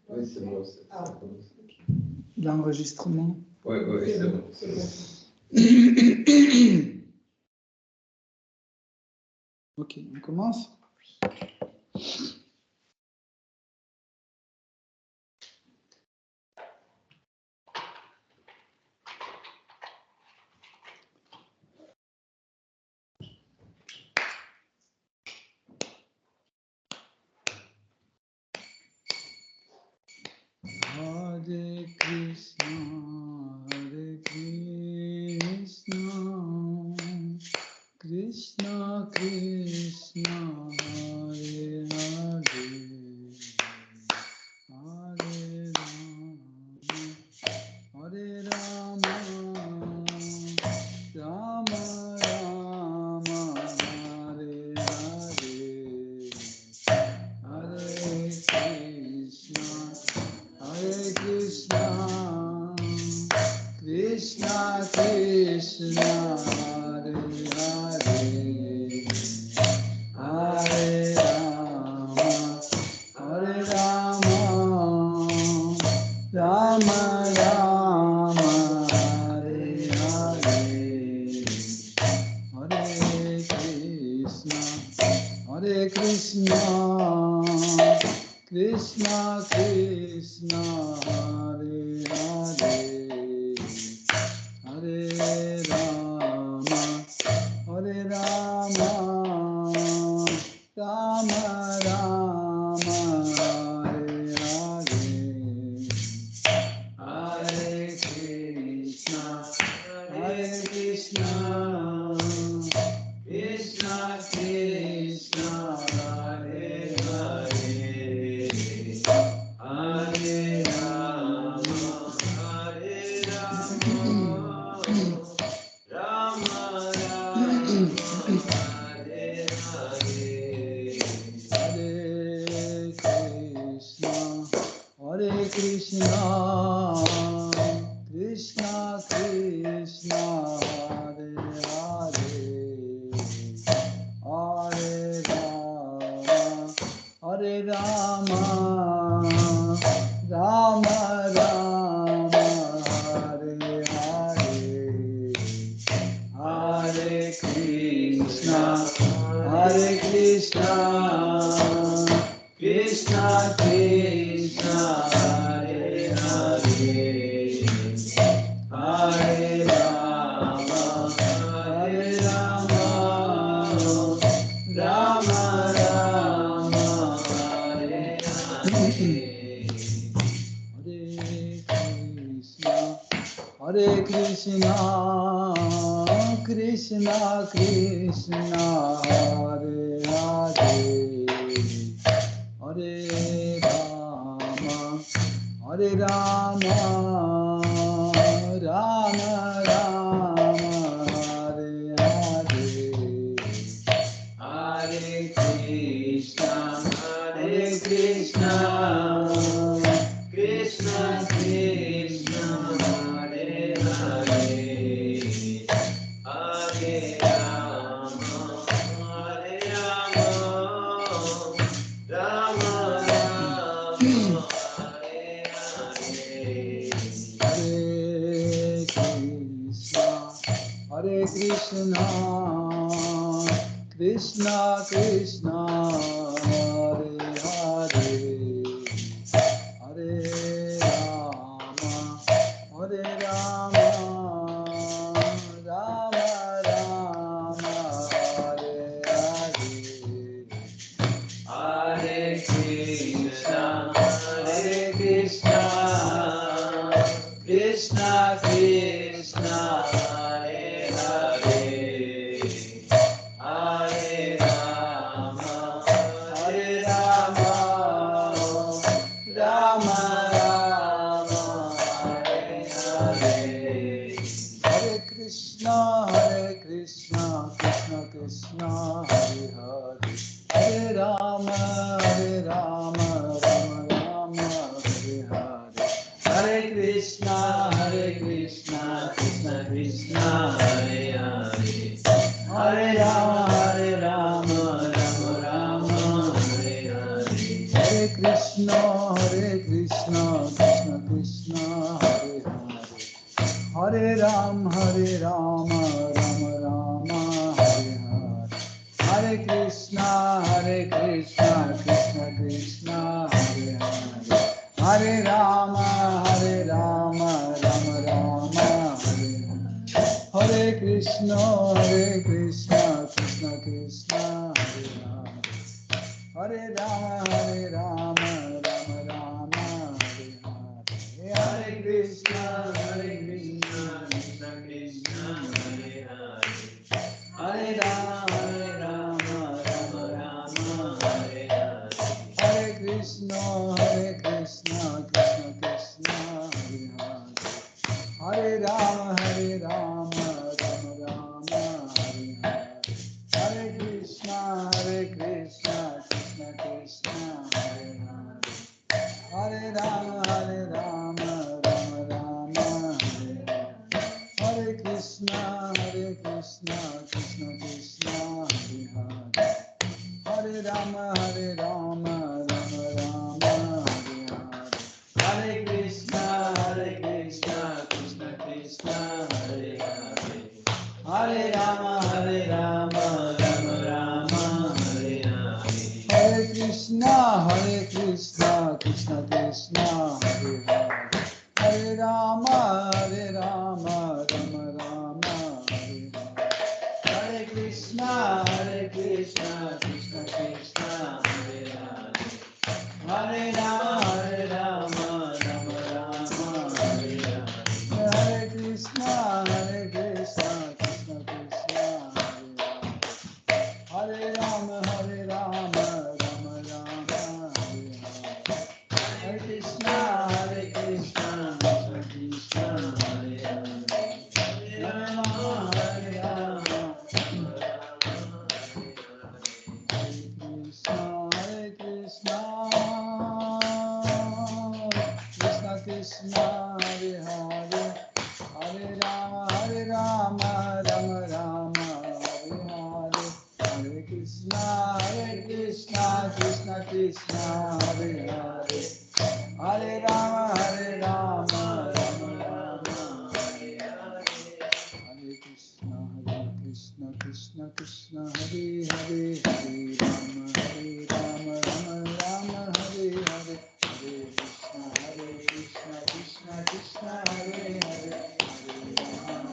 Oui, c'est bon. L'enregistrement. Oui, c'est bon. Ok, on commence. Hare Krishna, Krishna Krishna, Hare Hare, Hare Rama, Rama Rama, Hare Hare, Hare Krishna, Krishna Krishna, Hare Hare, Hare Rama, Rama Rama, Hare Hare, Hare Krishna, Krishna Krishna, Hare Hare, Hare Rama, Rama Rama, Hare Hare, Hare Krishna, Krishna Krishna, Hare Hare, Hare Rama, Rama Rama, Hare Hare, Hare Krishna, Krishna Krishna, Hare Hare, Hare Rama, Rama Rama, Hare Hare, Hare Krishna, Krishna Krishna, Hare Hare, Hare Rama, Rama Rama, Hare Hare, Hare Krishna, Krishna Krishna, Hare Hare, Hare Rama, Rama Rama, Hare Hare, Hare Krishna, Krishna Krishna, Hare Hare, Hare Rama, Rama Rama, Hare Hare, Hare Krishna, Krishna Krishna, Hare Hare, Hare Rama, Rama Rama, Hare Hare, Hare Krishna, Krishna Krishna, Hare Hare, Hare Rama, Rama Rama, Hare Hare, Hare Krishna, Krishna Krishna, Hare Hare, Hare Rama, Rama Krishna, Hare Krishna, Krishna Krishna, Hare Hare, Hare Ram, Ram Rama, Hare Hare, Hare Krishna, Krishna Krishna, Hare Hare, Hare Rama, Rama Rama, Hare Hare, Hare Krishna, Krishna Krishna, Hare Hare, Hare Rama, Rama Rama, Hare Hare, Hare Krishna, Krishna Krishna, Hare Hare, Hare Rama, Rama Rama, Hare Hare, Hare Krishna, Krishna Krishna, Hare Hare, Hare Rama, Rama Rama, Hare Hare, Hare Krishna, Krishna Krishna, Hare Hare, Hare Rama, Rama Rama, Hare Hare, Hare Krishna, Krishna Krishna, Hare Hare, Hare Rama, Rama Rama, Hare Hare, Hare Krishna, Krishna Krishna, Hare Hare, Hare Rama, Rama Rama, Hare Hare, Hare Krishna, Krishna Krishna, Hare Hare, Hare Rama, Rama Rama, Hare Hare, Hare Krishna, Krishna Krishna, Hare Hare, Hare Rama, Rama Rama, Hare Hare, Hare Krishna, Krishna Krishna, Hare Hare, Hare Rama, Rama Rama, Hare Hare, Hare Krishna, Krishna Krishna, Hare Hare, Hare Rama, Rama, Hare Krishna, Krishna Krishna, Hare Hare, Hare Rama, Rama Rama, Hare Hare, Hare Krishna, Krishna Krishna, Hare Hare, Hare Rama, Rama Rama, Hare Hare, Hare Krishna, Krishna Krishna, Hare Hare, Hare Rama, Rama Rama, Hare Hare, Hare Krishna, Krishna Krishna, Hare Hare,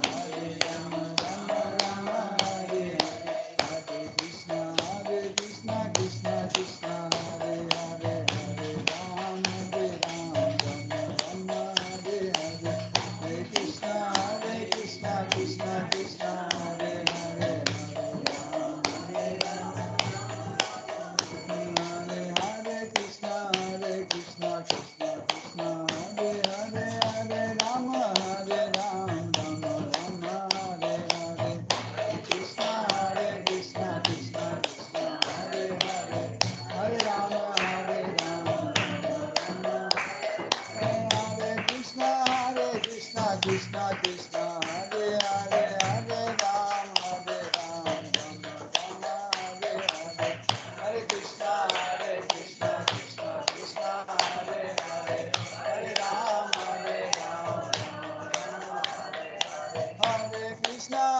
Hare Rama, Rama Rama, Hare Hare, Hare Krishna, Krishna Krishna, Hare Hare, Hare Rama, Rama Rama, Hare Hare, Hare Krishna, Krishna Krishna, Hare Hare, Hare Rama, Hare Hare, Krishna, Krishna Krishna, Hare Hare, Hare Rama, Rama Rama, Hare Hare, Hare Krishna, Krishna Krishna, Hare Hare, Hare Rama, Rama Rama, Hare Krishna, Krishna Krishna, Hare Hare, Hare Ram, Ram Rama, Hare Hare, Hare Krishna, Krishna Krishna, Hare Hare, Hare Ram,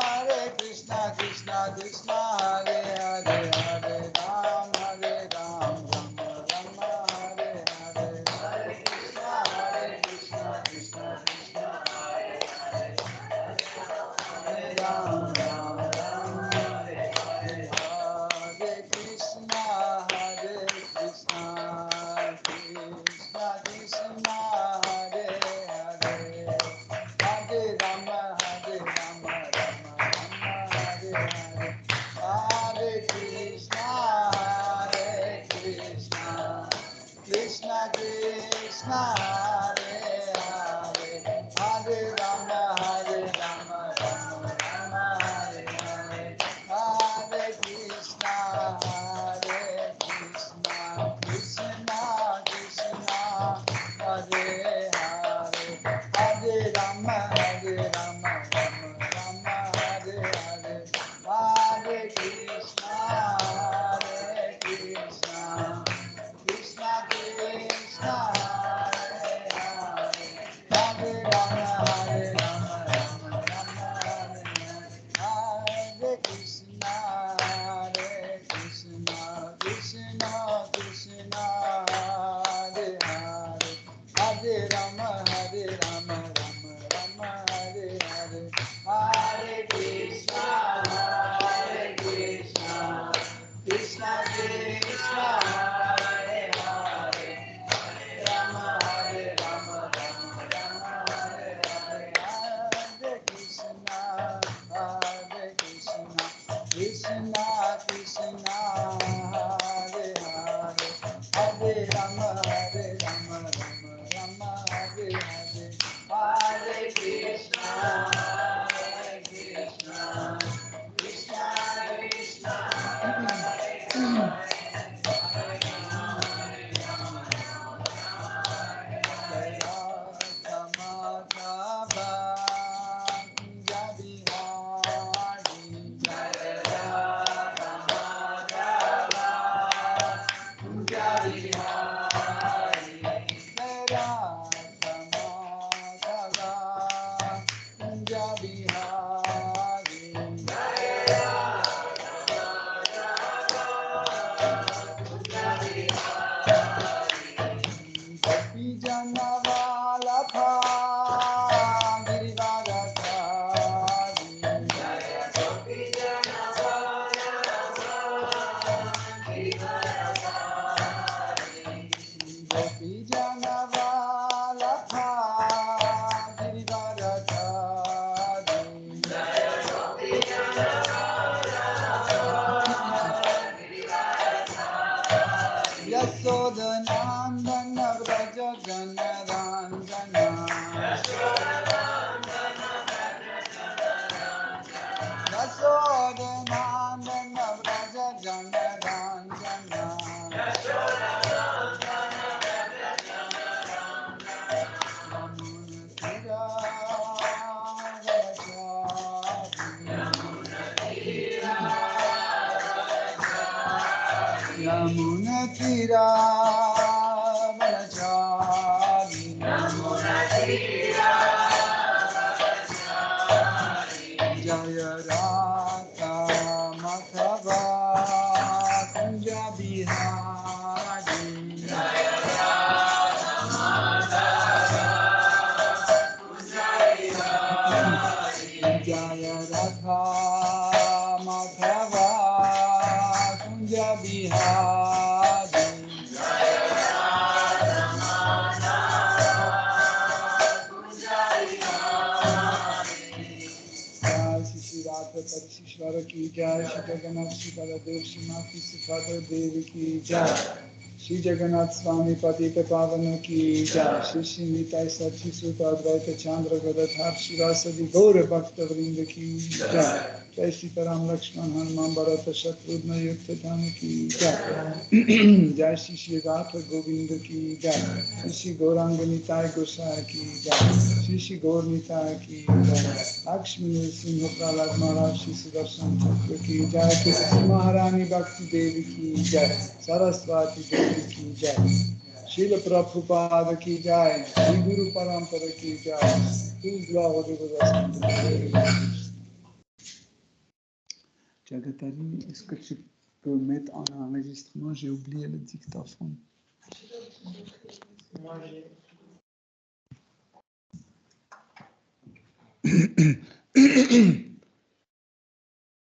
Hare Krishna, Krishna Krishna, Hare Hare, Hare Ram, Rama Rama, Hare Hare, Hare Krishna, Krishna Krishna, Hare Ram, Rama, Hare Hare, Hare Krishna, Krishna Krishna, Hare Hare, Hare Rama, Rama Hare Hare, Hare Krishna, Krishna Krishna, Hare Hare, Hare Rama, Rama Hare Hare, Hare Krishna, Krishna Krishna, Hare Hare, Hare Rama, Rama Hare Hare, Hare Krishna, Krishna Krishna, Shri Jagannath Swami Patita Pavana ki jai. Shri Shri Nitai Sachi Sutta Advaita Chandra Gadadhar Shivasadi Gaura Bhakta Vrinda ki jai. Jai Sitaram Lakshman Hanuman Bharata Shatrudhna Yukta Dhanu ki jai. Jai Shri Shri Radha Govinda ki jai. Shri Shri Gauranga Nitai Gosai ki jai. Shri Shri Gaur Nitai ki jai. Lakshmi Singha Prahlad Maharaj Shri Sudarshan Chakra ki jai. Tulsi Maharani Bhakti Devi ki jai. Saraswati Devi ki jai. Srila Prabhupada ki jai. Shri Guru Parampara ki jai. Tout gloire au dévotion de Jagatari, est-ce que tu peux mettre en enregistrement? J'ai oublié le dictaphone.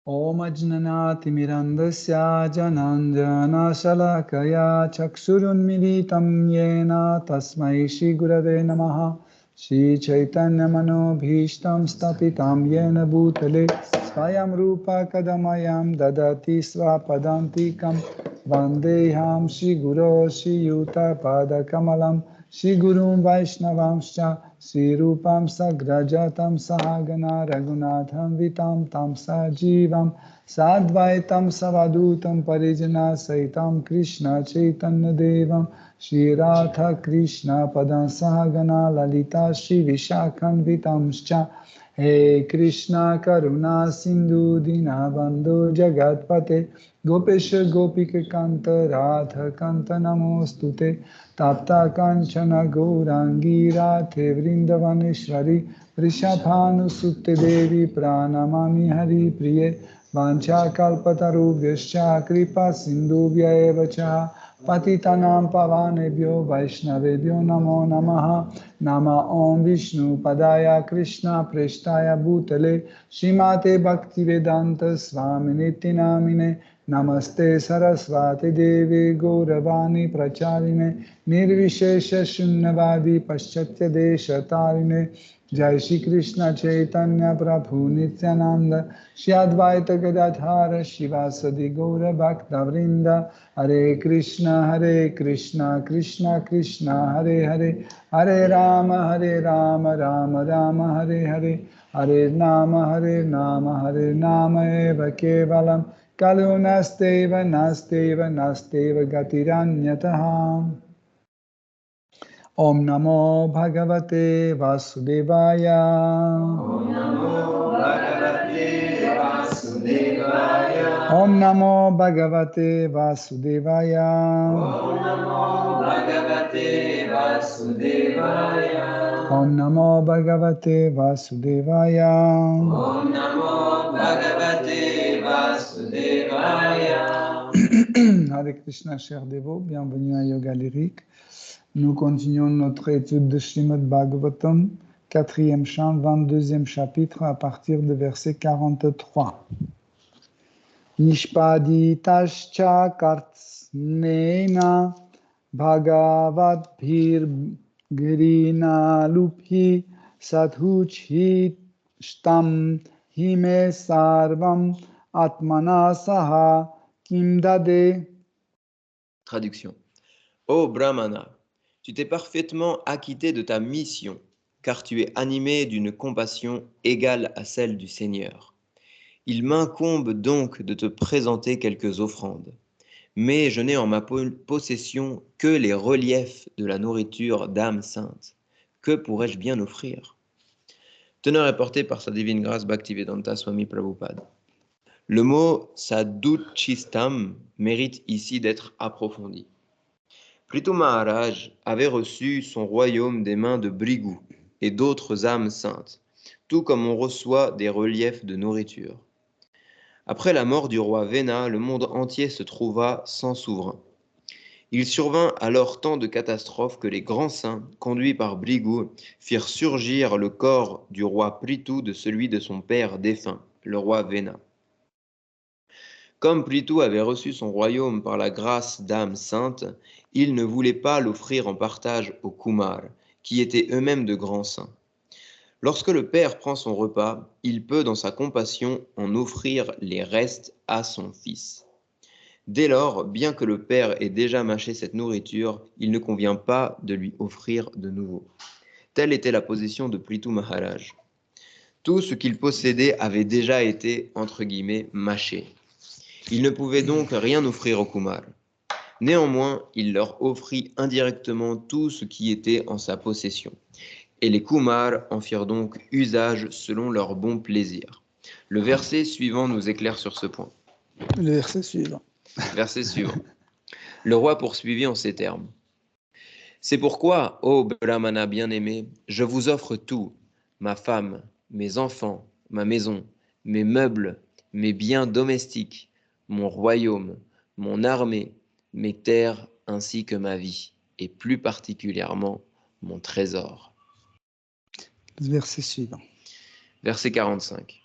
Om Ajnanati Mirandasya Jananjana Shalakaya Chaksurun Militam Yena Tasmai Shri Gurave Namaha Shri Chaitanya Manobhishtam Stapitam Yena Bhutale Swayam Rupa Kadamayam Dadati Swapadantikam Vandeham Shri Guru Shri Yuta Pada Kamalam Shri Gurum Vaishnavamscha Sri Rupam Sagrajatam Sahagana Raghunatham Vitam Tam Sajivam Sadvaitam Savadutam Parijana Saitam Krishna Chaitanya Devam Shri Radha Krishna Padam Sahagana Lalita Shri Vishakhan Vitamscha He Krishna Karuna Sindhu Dinabandhu Jagatpate Gopesha Gopika Kanta Radha Kanta Namostute Tapta Kanchana Gaurangi Radhe Vrindavaneshwari Vrishabhanu Sukte Devi Pranamami Hari Priye Vancha Kalpatarubhyascha Kripa Sindhubhya eva cha Patitanam Pavanebhyo Vaishnavebhyo Namo Namaha Nama Om Vishnu Padaya Krishna Preshtaya Bhutale Shrimate Bhaktivedanta Swami Niti Namine Namaste Saraswati Devi Gauravani Pracharine Nirvishesha Shunyavadi Paschatya Desha Tarine Jai Shri Krishna Chaitanya Prabhu Nityananda Shri Advaita Gadadhara Shivasadi Gaura Bhakta Vrinda Hare Krishna Krishna Krishna Hare Hare Hare Rama Rama Rama Hare Hare Hare Nama Hare Nama Eva Kevalam Kalunasteva Nasteva Gatiranyataha Om Namo Bhagavate Vasudevaya Om Namo Bhagavate Vasudevaya. Om Namo Bhagavate Vasudevaya Om Namo Bhagavate Vasudevaya. Om Namo Bhagavate Vasudevaya Om Namo Bhagavate Vasudevaya. Hare Krishna, chers dévots, bienvenue à Yoga Lyrique. Nous continuons notre étude de Srimad Bhagavatam, 4e chant, 22e chapitre, à partir de verset 43. Nishpaditascha kartsnena bhagavatbhir girina luphi sadhuchhitam hime sarvam atmana saha kimdade. Traduction. Ô Brahmana, tu t'es parfaitement acquitté de ta mission, car tu es animé d'une compassion égale à celle du Seigneur. Il m'incombe donc de te présenter quelques offrandes, mais je n'ai en ma possession que les reliefs de la nourriture d'âme sainte. Que pourrais-je bien offrir? Teneur est porté par sa divine grâce Bhaktivedanta Swami Prabhupada. Le mot sadhuchistam mérite ici d'être approfondi. Prithu Maharaj avait reçu son royaume des mains de Bhrigu et d'autres âmes saintes, tout comme on reçoit des reliefs de nourriture. Après la mort du roi Vena, le monde entier se trouva sans souverain. Il survint alors tant de catastrophes que les grands saints, conduits par Bhrigu, firent surgir le corps du roi Prithu de celui de son père défunt, le roi Vena. Comme Prithu avait reçu son royaume par la grâce d'âmes saintes, il ne voulait pas l'offrir en partage aux Kumars, qui étaient eux-mêmes de grands saints. Lorsque le père prend son repas, il peut, dans sa compassion, en offrir les restes à son fils. Dès lors, bien que le père ait déjà mâché cette nourriture, il ne convient pas de lui offrir de nouveau. Telle était la position de Prithu Maharaj. Tout ce qu'il possédait avait déjà été, entre guillemets, mâché. Il ne pouvait donc rien offrir aux Kumars. Néanmoins, il leur offrit indirectement tout ce qui était en sa possession. Et les Kumars en firent donc usage selon leur bon plaisir. Le verset suivant nous éclaire sur ce point. Le verset suivant. Verset suivant. Le roi poursuivit en ces termes. C'est pourquoi, ô Brahmana bien-aimé, je vous offre tout, ma femme, mes enfants, ma maison, mes meubles, mes biens domestiques, mon royaume, mon armée, mes terres ainsi que ma vie, et plus particulièrement mon trésor. Verset suivant. Verset 45.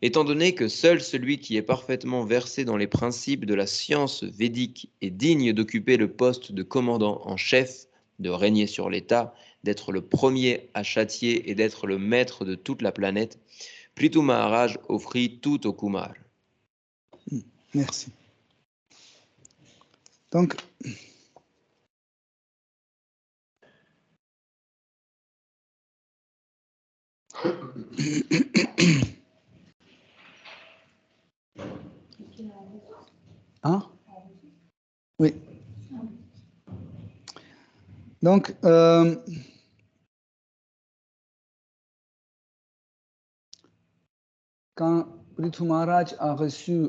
Étant donné que seul celui qui est parfaitement versé dans les principes de la science védique est digne d'occuper le poste de commandant en chef, de régner sur l'État, d'être le premier à châtier et d'être le maître de toute la planète, Prithu Maharaj offrit tout aux Kumars. Merci. Donc, hein? Oui. Donc, quand Prithu Maharaj a reçu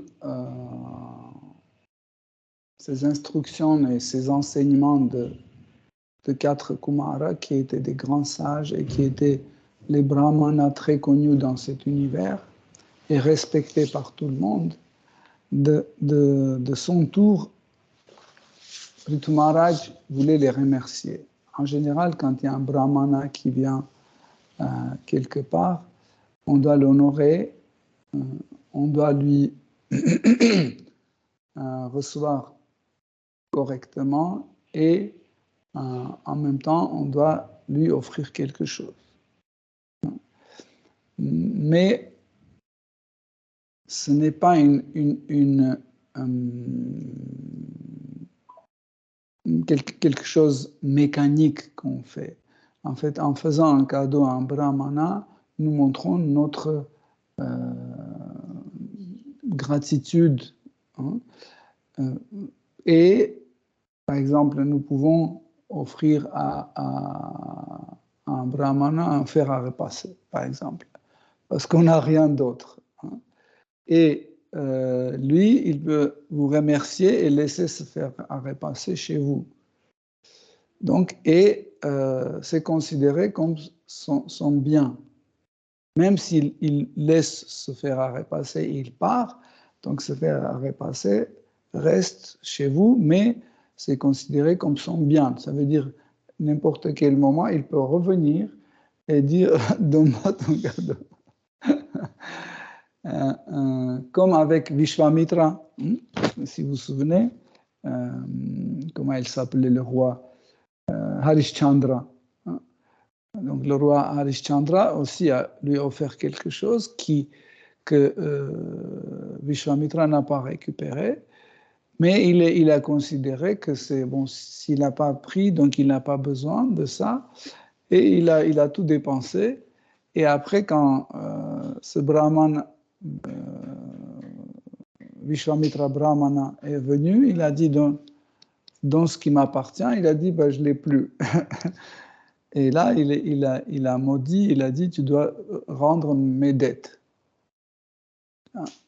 ses instructions et ses enseignements de 4 Kumara, qui étaient des grands sages et qui étaient les brahmanas très connus dans cet univers et respectés par tout le monde, de son tour, Prithu Maharaj voulait les remercier. En général, quand il y a un brahmana qui vient quelque part, on doit l'honorer, on doit lui recevoir correctement et en même temps, on doit lui offrir quelque chose. Mais ce n'est pas quelque chose mécanique qu'on fait. En fait, en faisant un cadeau à un brahmana, nous montrons notre gratitude. Et, par exemple, nous pouvons offrir à un brahmana un fer à repasser, par exemple, parce qu'on n'a rien d'autre. Et lui, il peut vous remercier et laisser ce fer à repasser chez vous. Donc, et c'est considéré comme son bien. Même s'il laisse ce fer à repasser et il part, donc ce fer à repasser reste chez vous, mais c'est considéré comme son bien. Ça veut dire, n'importe quel moment, il peut revenir et dire « donne-moi ton cadeau ». Comme avec Vishwamitra, si vous vous souvenez, comment il s'appelait le roi Harishchandra. Donc le roi Harishchandra aussi lui a offert quelque chose que Vishwamitra n'a pas récupéré, mais il a considéré que c'est bon, s'il n'a pas pris, donc il n'a pas besoin de ça, et il a tout dépensé. Et après, quand ce brahman, Vishwamitra Brahmana, est venu, il a dit dans ce qui m'appartient, il a dit ben, je ne l'ai plus. Et là, il a maudit, il a dit tu dois rendre mes dettes.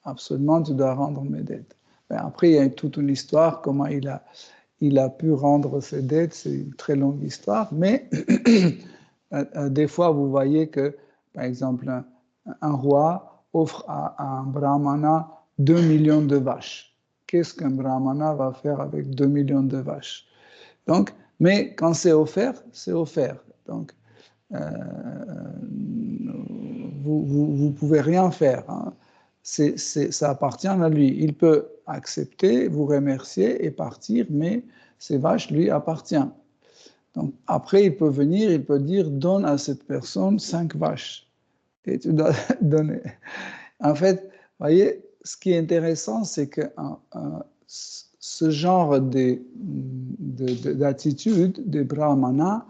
Absolument, tu dois rendre mes dettes. Ben, après, il y a toute une histoire, comment il a pu rendre ses dettes, c'est une très longue histoire, mais des fois, vous voyez que, par exemple, un roi offre à un brahmana 2 millions de vaches. Qu'est-ce qu'un brahmana va faire avec 2 millions de vaches? Donc, mais quand c'est offert, c'est offert. Donc, vous pouvez rien faire. Hein. Ça appartient à lui. Il peut accepter, vous remercier et partir, mais ces vaches lui appartiennent. Donc, après, il peut venir, il peut dire, donne à cette personne 5 vaches. Et tu dois donner. En fait, vous voyez, ce qui est intéressant, c'est que ce genre d'attitude des brahmanas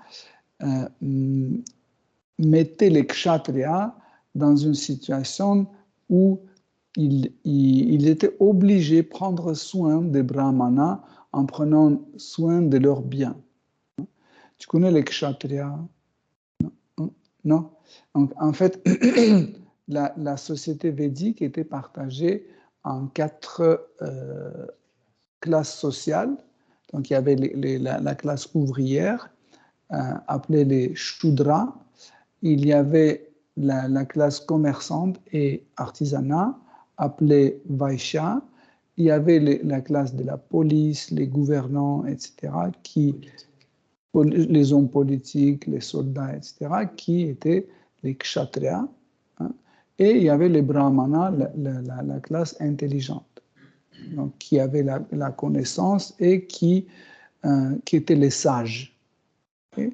mettait les kshatriyas dans une situation où il était obligé de prendre soin des brahmanas en prenant soin de leurs biens. Tu connais les kshatriyas? Non? Donc, en fait, la société védique était partagée en 4 classes sociales. Donc, il y avait la classe ouvrière, appelée les shudras. Il y avait la classe commerçante et artisanat, appelée vaishya. Il y avait la classe de la police, les gouvernants, etc., les hommes politiques, les soldats, etc., qui étaient les kshatriyas. Hein, et il y avait les brahmanas, la classe intelligente, donc, qui avait la connaissance et qui étaient les sages. Okay?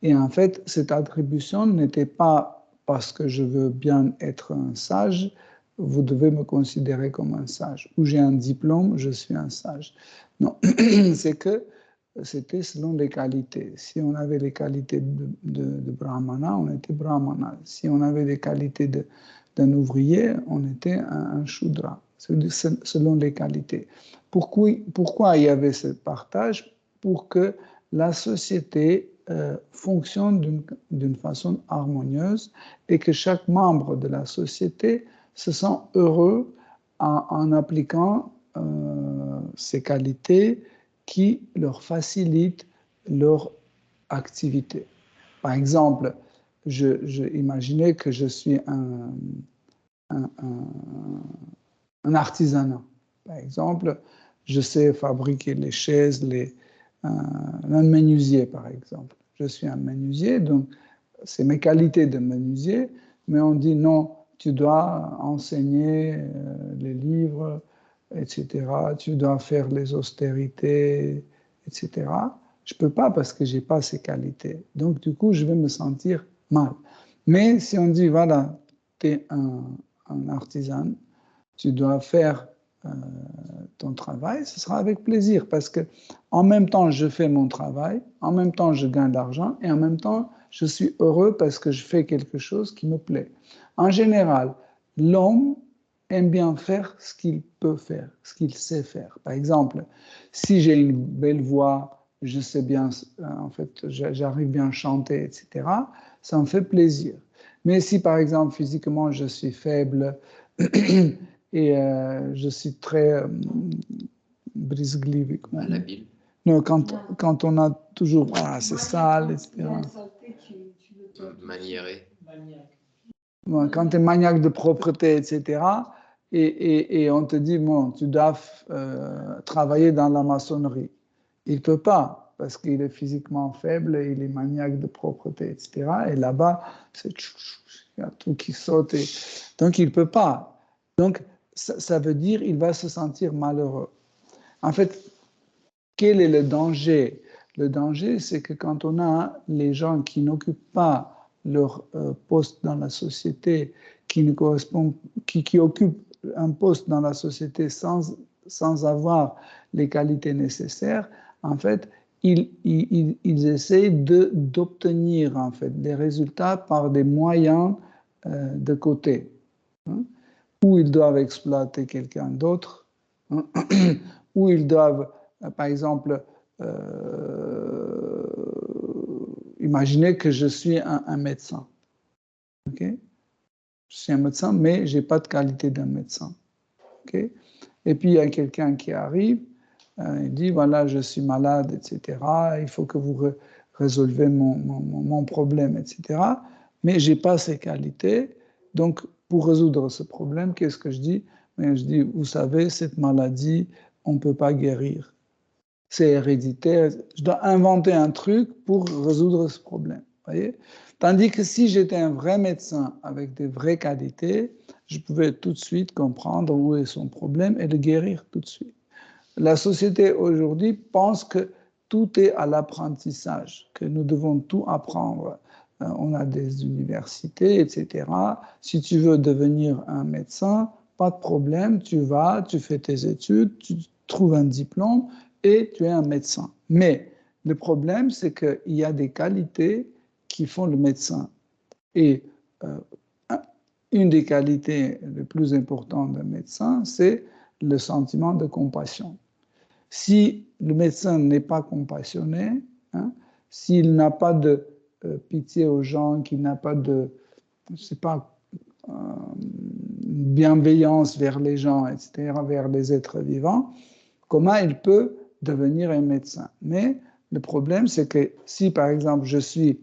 Et en fait, cette attribution n'était pas parce que je veux bien être un sage, vous devez me considérer comme un sage. Ou j'ai un diplôme, je suis un sage. Non, c'est que c'était selon les qualités. Si on avait les qualités de brahmana, on était brahmana. Si on avait les qualités d'un ouvrier, on était un shudra. Selon les qualités. Pourquoi il y avait ce partage? Pour que la société fonctionne d'une façon harmonieuse et que chaque membre de la société se sentent heureux en appliquant ces qualités qui leur facilitent leur activité. Par exemple, imaginez que je suis un artisanat. Par exemple, je sais fabriquer les chaises, un menuisier, par exemple. Je suis un menuisier, donc c'est mes qualités de menuisier, mais on dit non, tu dois enseigner les livres, etc. Tu dois faire les austérités, etc. Je ne peux pas parce que je n'ai pas ces qualités. Donc, du coup, je vais me sentir mal. Mais si on dit, voilà, tu es un artisan, tu dois faire ton travail, ce sera avec plaisir parce que en même temps, je fais mon travail, en même temps, je gagne de l'argent et en même temps, je suis heureux parce que je fais quelque chose qui me plaît. En général, l'homme aime bien faire ce qu'il peut faire, ce qu'il sait faire. Par exemple, si j'ai une belle voix, je sais bien, en fait, j'arrive bien à chanter, etc., ça me fait plaisir. Mais si, par exemple, physiquement, je suis faible et je suis très brisgly. Malhabile. Non, quand on a toujours, ah, c'est sale, etc. Maniéré. Quand tu es maniaque de propreté, etc., et on te dit, bon, tu dois travailler dans la maçonnerie. Il ne peut pas, parce qu'il est physiquement faible, il est maniaque de propreté, etc. Et là-bas, il y a tout qui saute. Donc, il ne peut pas. Donc, ça veut dire qu'il va se sentir malheureux. En fait, quel est le danger? Le danger, c'est que quand on a les gens qui n'occupent pas leur poste dans la société, qui occupent un poste dans la société sans avoir les qualités nécessaires, en fait, ils essayent d'obtenir en fait, des résultats par des moyens de côté. Hein, où ils doivent exploiter quelqu'un d'autre, hein, où ils doivent, par exemple, imaginer que je suis un médecin. Okay? Je suis un médecin, mais je n'ai pas de qualité d'un médecin. Okay? Et puis, il y a quelqu'un qui arrive, il dit, voilà, je suis malade, etc. Il faut que vous résolvez mon problème, etc. Mais je n'ai pas ces qualités. Donc, pour résoudre ce problème, qu'est-ce que je dis? Mais je dis, vous savez, cette maladie, on ne peut pas guérir. C'est héréditaire. Je dois inventer un truc pour résoudre ce problème. Voyez? Tandis que si j'étais un vrai médecin avec des vraies qualités, je pouvais tout de suite comprendre où est son problème et le guérir tout de suite. La société aujourd'hui pense que tout est à l'apprentissage, que nous devons tout apprendre. On a des universités, etc. Si tu veux devenir un médecin, pas de problème, tu vas, tu fais tes études, tu trouves un diplôme et tu es un médecin. Mais le problème, c'est qu'il y a des qualités qui font le médecin. Et une des qualités les plus importantes d'un médecin, c'est le sentiment de compassion. Si le médecin n'est pas compassionné, hein, s'il n'a pas de pitié aux gens, qu'il n'a pas de, je sais pas, bienveillance vers les gens, etc., vers les êtres vivants, comment il peut devenir un médecin? Mais le problème, c'est que si, par exemple, je suis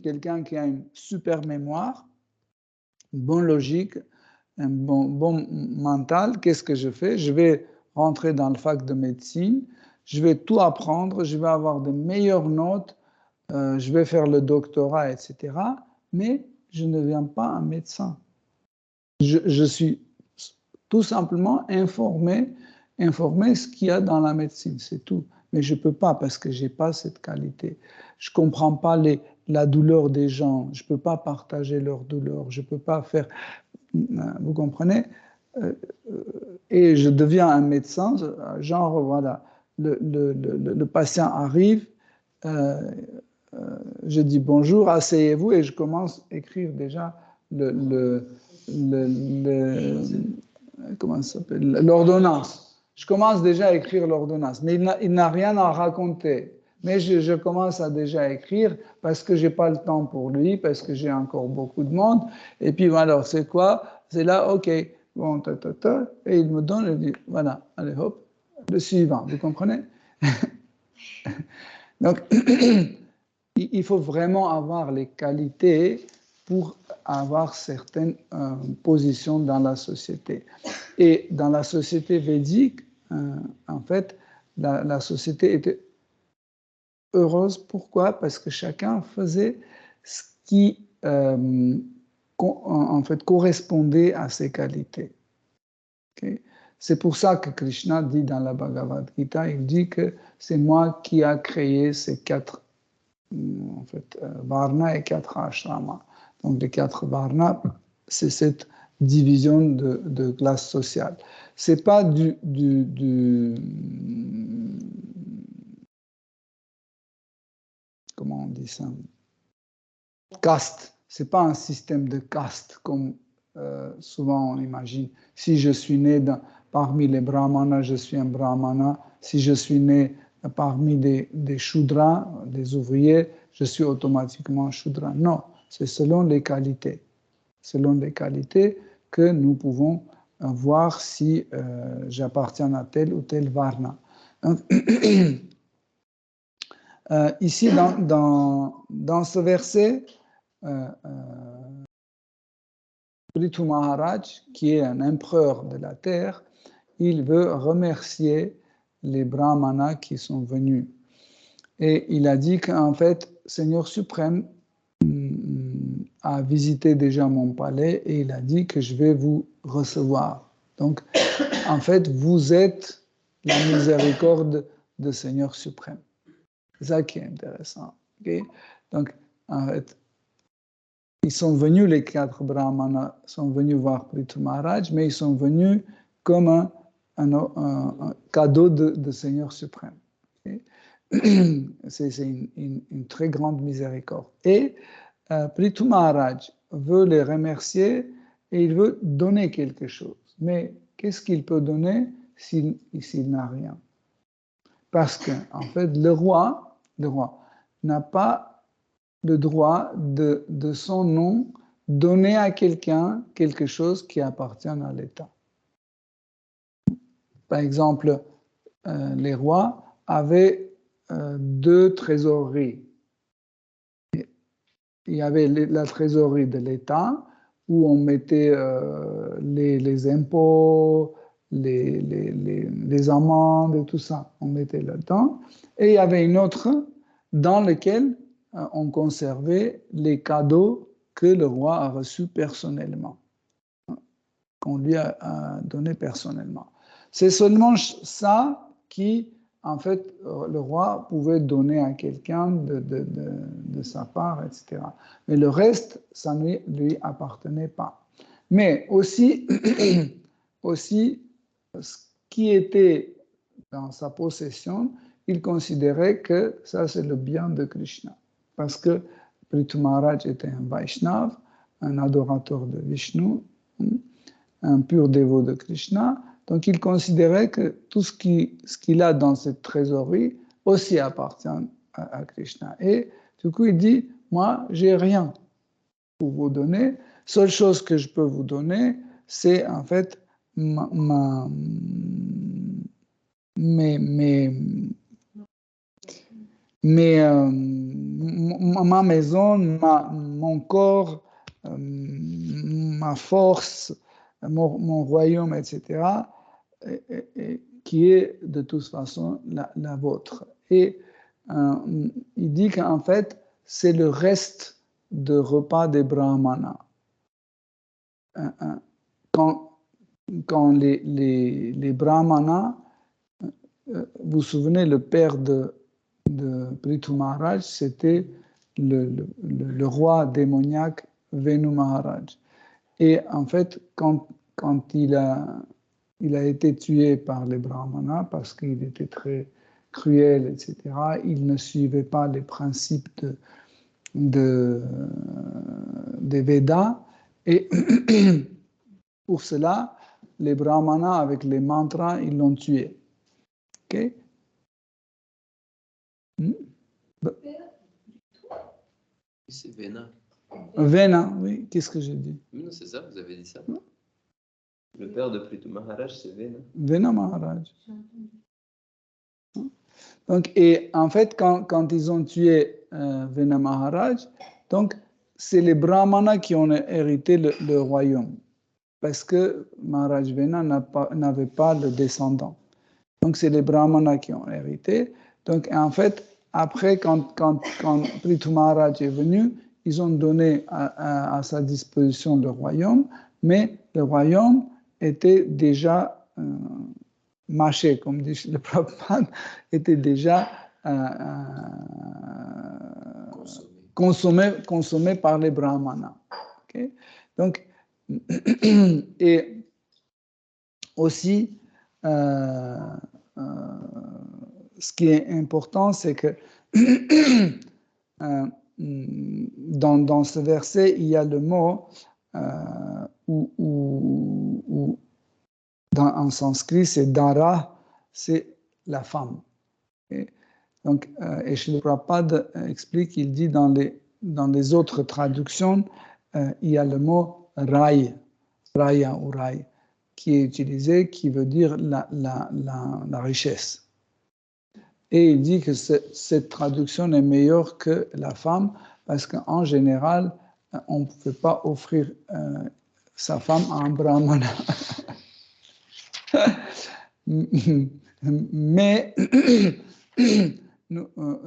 quelqu'un qui a une super mémoire, une bonne logique, un bon mental, qu'est-ce que je fais? Je vais rentrer dans le fac de médecine, je vais tout apprendre, je vais avoir de meilleures notes, je vais faire le doctorat, etc. Mais je ne deviens pas un médecin. Je suis tout simplement informé ce qu'il y a dans la médecine, c'est tout. Mais je ne peux pas parce que je n'ai pas cette qualité. Je ne comprends pas la douleur des gens, je ne peux pas partager leur douleur, je ne peux pas faire... Vous comprenez? Et je deviens un médecin, genre, voilà, le patient arrive, je dis bonjour, asseyez-vous, et je commence à écrire déjà comment ça s'appelle, l'ordonnance. Je commence déjà à écrire l'ordonnance, mais il n'a rien à raconter. Mais je commence à déjà écrire parce que j'ai pas le temps pour lui, parce que j'ai encore beaucoup de monde. Et puis, alors, c'est quoi? C'est là, OK, bon, et il me donne, il dit, voilà, allez, hop, le suivant, vous comprenez? Donc, il faut vraiment avoir les qualités pour avoir certaines positions dans la société. Et dans la société védique, en fait, la société était heureuse. Pourquoi? Parce que chacun faisait ce qui en fait, correspondait à ses qualités. Okay? C'est pour ça que Krishna dit dans la Bhagavad Gita, il dit que c'est moi qui a créé ces 4 en fait, varna et 4 ashrama. Donc les 4 varna, c'est cette division de classe sociale. C'est pas comment on dit ça? Caste. C'est pas un système de caste comme souvent on imagine. Si je suis né parmi les brahmanas, je suis un brahmana. Si je suis né parmi des shudras, des ouvriers, je suis automatiquement shudra. Non, c'est selon les qualités. Selon les qualités que nous pouvons voir si j'appartiens à tel ou tel varna. Donc, ici, dans ce verset, Prithu Maharaj, qui est un empereur de la terre, il veut remercier les brahmanas qui sont venus. Et il a dit qu'en fait, Seigneur suprême a visité déjà mon palais et il a dit que je vais vous recevoir. Donc, en fait, vous êtes la miséricorde de Seigneur suprême. C'est ça qui est intéressant. Okay? Donc, en fait, ils sont venus, les 4 brahmanas sont venus voir Prithu Maharaj, mais ils sont venus comme un cadeau de Seigneur suprême. Okay? C'est une très grande miséricorde. Et Prithu Maharaj veut les remercier et il veut donner quelque chose. Mais qu'est-ce qu'il peut donner s'il n'a rien? Parce que, en fait, le roi n'a pas le droit de son nom donner à quelqu'un quelque chose qui appartient à l'État. Par exemple, les rois avaient 2 trésoreries. Il y avait la trésorerie de l'État où on mettait les impôts, les amendes et tout ça, on mettait là-dedans. Et il y avait une autre dans laquelle on conservait les cadeaux que le roi a reçus personnellement, qu'on lui a donné personnellement. C'est seulement ça qui, en fait, le roi pouvait donner à quelqu'un de sa part, etc. Mais le reste, ça ne lui appartenait pas. Mais aussi, ce qui était dans sa possession, il considérait que ça, c'est le bien de Krishna. Parce que Prithu Maharaj était un Vaishnav, un adorateur de Vishnu, un pur dévot de Krishna. Donc, il considérait que tout ce qu'il a dans cette trésorerie aussi appartient à Krishna. Et du coup, il dit, moi, j'ai rien pour vous donner. Seule chose que je peux vous donner, c'est en fait ma maison, mon corps, ma force, mon royaume, etc., qui est de toute façon la vôtre. Et il dit qu'en fait, c'est le reste de repas des brahmanas. Quand les brahmanas, vous vous souvenez, le père de Prithu Maharaj, c'était le roi démoniaque Venu Maharaj. Et en fait, quand il a été tué par les brahmanas parce qu'il était très cruel, etc., il ne suivait pas les principes des Védas. Et pour cela, les brahmanas, avec les mantras, ils l'ont tué. OK? C'est Vena. Vena, oui, qu'est-ce que j'ai dit? Non, c'est ça, vous avez dit ça. Le père de Prithu Maharaj, c'est Vena. Vena Maharaj. Donc, et en fait, quand ils ont tué Vena Maharaj, donc c'est les brahmanas qui ont hérité le royaume, parce que Maharaj Vena n'avait pas de descendant. Donc c'est les brahmanas qui ont hérité. Donc en fait, après, quand Prithu Maharaj est venu, ils ont donné à sa disposition le royaume, mais le royaume était déjà mâché, comme dit le Prabhupada, était déjà consommé par les brahmanas. Okay? Donc, et aussi, ce qui est important, c'est que dans ce verset, il y a le mot où en sanskrit, c'est Dara, c'est la femme. Et donc, et Srila Prabhupada explique, il dit dans les autres traductions, il y a le mot Rai, Raya ou Rai, qui est utilisé, qui veut dire la richesse. Et il dit que cette traduction est meilleure que la femme, parce qu'en général, on ne peut pas offrir sa femme à un brahmana. Mais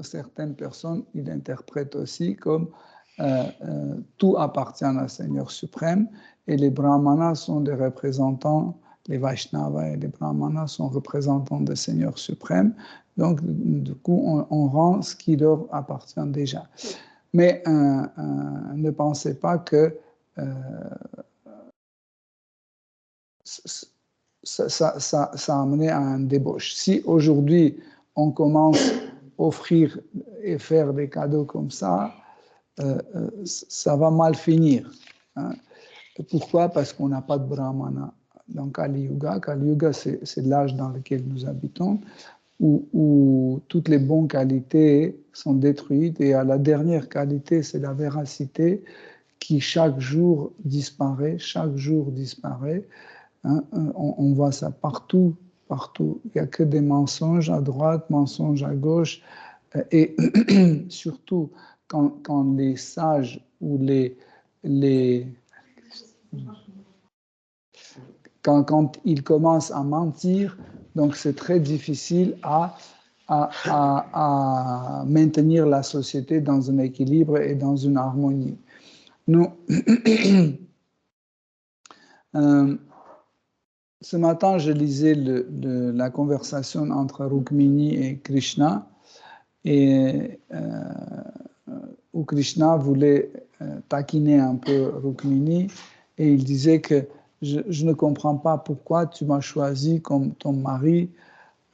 certaines personnes, ils interprètent aussi comme tout appartient à Seigneur suprême, et les brahmanas sont des représentants, les Vaishnavas et les brahmanas sont représentants des Seigneurs suprêmes, donc du coup on rend ce qui leur appartient déjà. Mais ne pensez pas que ça a amené à un débauche. Si aujourd'hui on commence à offrir et faire des cadeaux comme ça, ça va mal finir. Hein. Pourquoi? Parce qu'on n'a pas de brahmana. Dans Kali Yuga, c'est l'âge dans lequel nous habitons, où toutes les bonnes qualités sont détruites, et à la dernière qualité, c'est la véracité qui chaque jour disparaît. Hein, on voit ça partout. Il n'y a que des mensonges à droite, mensonges à gauche, et surtout quand les sages ou quand ils commencent à mentir, donc c'est très difficile à maintenir la société dans un équilibre et dans une harmonie. Nous, ce matin, je lisais la conversation entre Rukmini et Krishna, et où Krishna voulait taquiner un peu Rukmini, et il disait que je ne comprends pas pourquoi tu m'as choisi comme ton mari.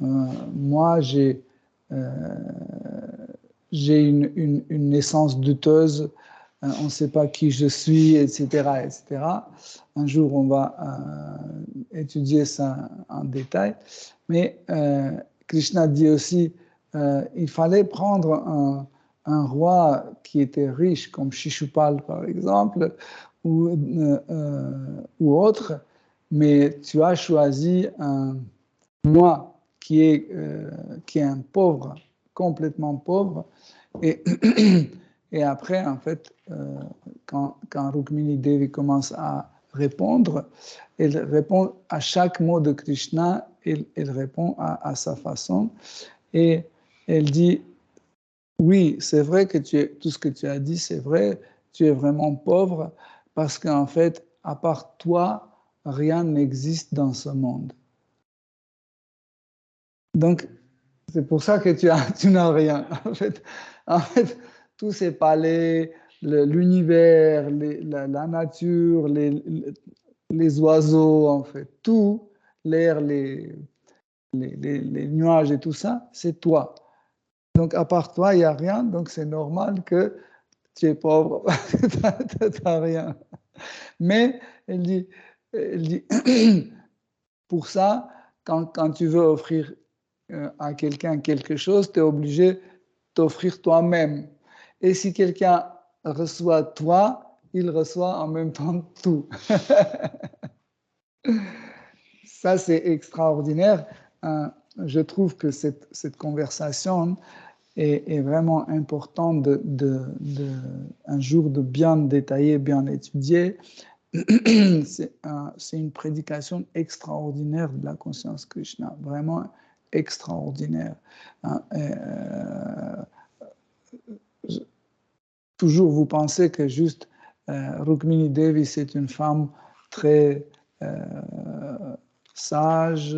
Moi, j'ai une naissance douteuse, on ne sait pas qui je suis, etc., etc. Un jour, on va étudier ça en détail. Mais Krishna dit aussi, il fallait prendre un roi qui était riche, comme Shishupal, par exemple, ou autre, mais tu as choisi moi qui est un pauvre, complètement pauvre, et après, en fait, quand Rukmini Devi commence à répondre, elle répond à chaque mot de Krishna, elle répond à sa façon, et elle dit, oui, c'est vrai que tout ce que tu as dit, c'est vrai, tu es vraiment pauvre, parce qu'en fait, à part toi, rien n'existe dans ce monde. Donc, c'est pour ça que tu n'as rien. En fait, tous ces palais, l'univers, la nature, les oiseaux, en fait, tout, l'air, les nuages et tout ça, c'est toi. Donc, à part toi, il n'y a rien, donc c'est normal que tu es pauvre, tu n'as rien. Mais, elle dit pour ça, quand tu veux offrir à quelqu'un quelque chose, tu es obligé t'offrir toi-même. Et si quelqu'un reçoit toi, il reçoit en même temps tout. Ça, c'est extraordinaire. Je trouve que cette conversation est vraiment importante un jour de bien détailler, bien étudier. C'est une prédication extraordinaire de la conscience Krishna, vraiment extraordinaire. Toujours vous pensez que juste Rukmini Devi, c'est une femme très sage,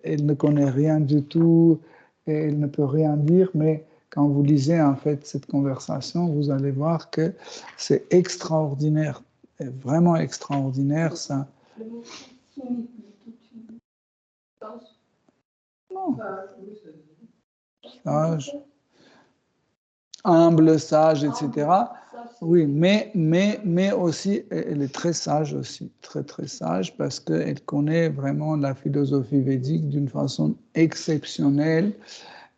elle ne connaît rien du tout, elle ne peut rien dire, mais quand vous lisez en fait cette conversation, vous allez voir que c'est extraordinaire, vraiment extraordinaire ça. Le mot soumis, Non. Sage, humble, sage, etc. Oui, mais aussi, elle est très sage aussi, très très sage, parce qu'elle connaît vraiment la philosophie védique d'une façon exceptionnelle.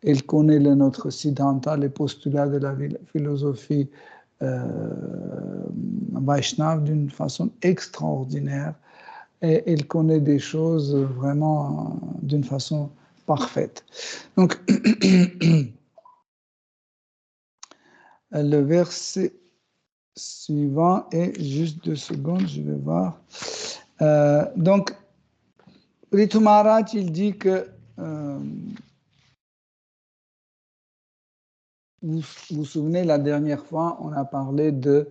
Elle connaît notre Siddhanta, les postulats de la philosophie Vaishnava d'une façon extraordinaire. Et elle connaît des choses vraiment d'une façon parfaite. Donc, le verset suivant est juste 2 secondes, je vais voir. Donc, Ritu Maharaj, il dit que vous vous souvenez, la dernière fois, on a parlé de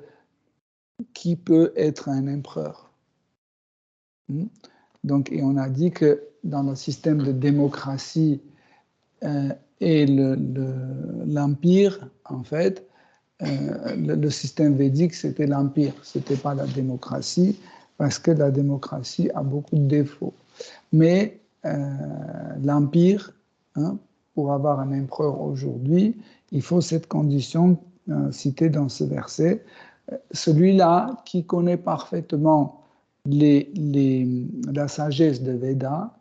qui peut être un empereur. Donc, et on a dit que dans le système de démocratie et l'empire, en fait, le système védique, c'était l'empire, ce n'était pas la démocratie, parce que la démocratie a beaucoup de défauts. Mais l'empire, pour avoir un empereur aujourd'hui, il faut cette condition citée dans ce verset. Celui-là qui connaît parfaitement la sagesse de Veda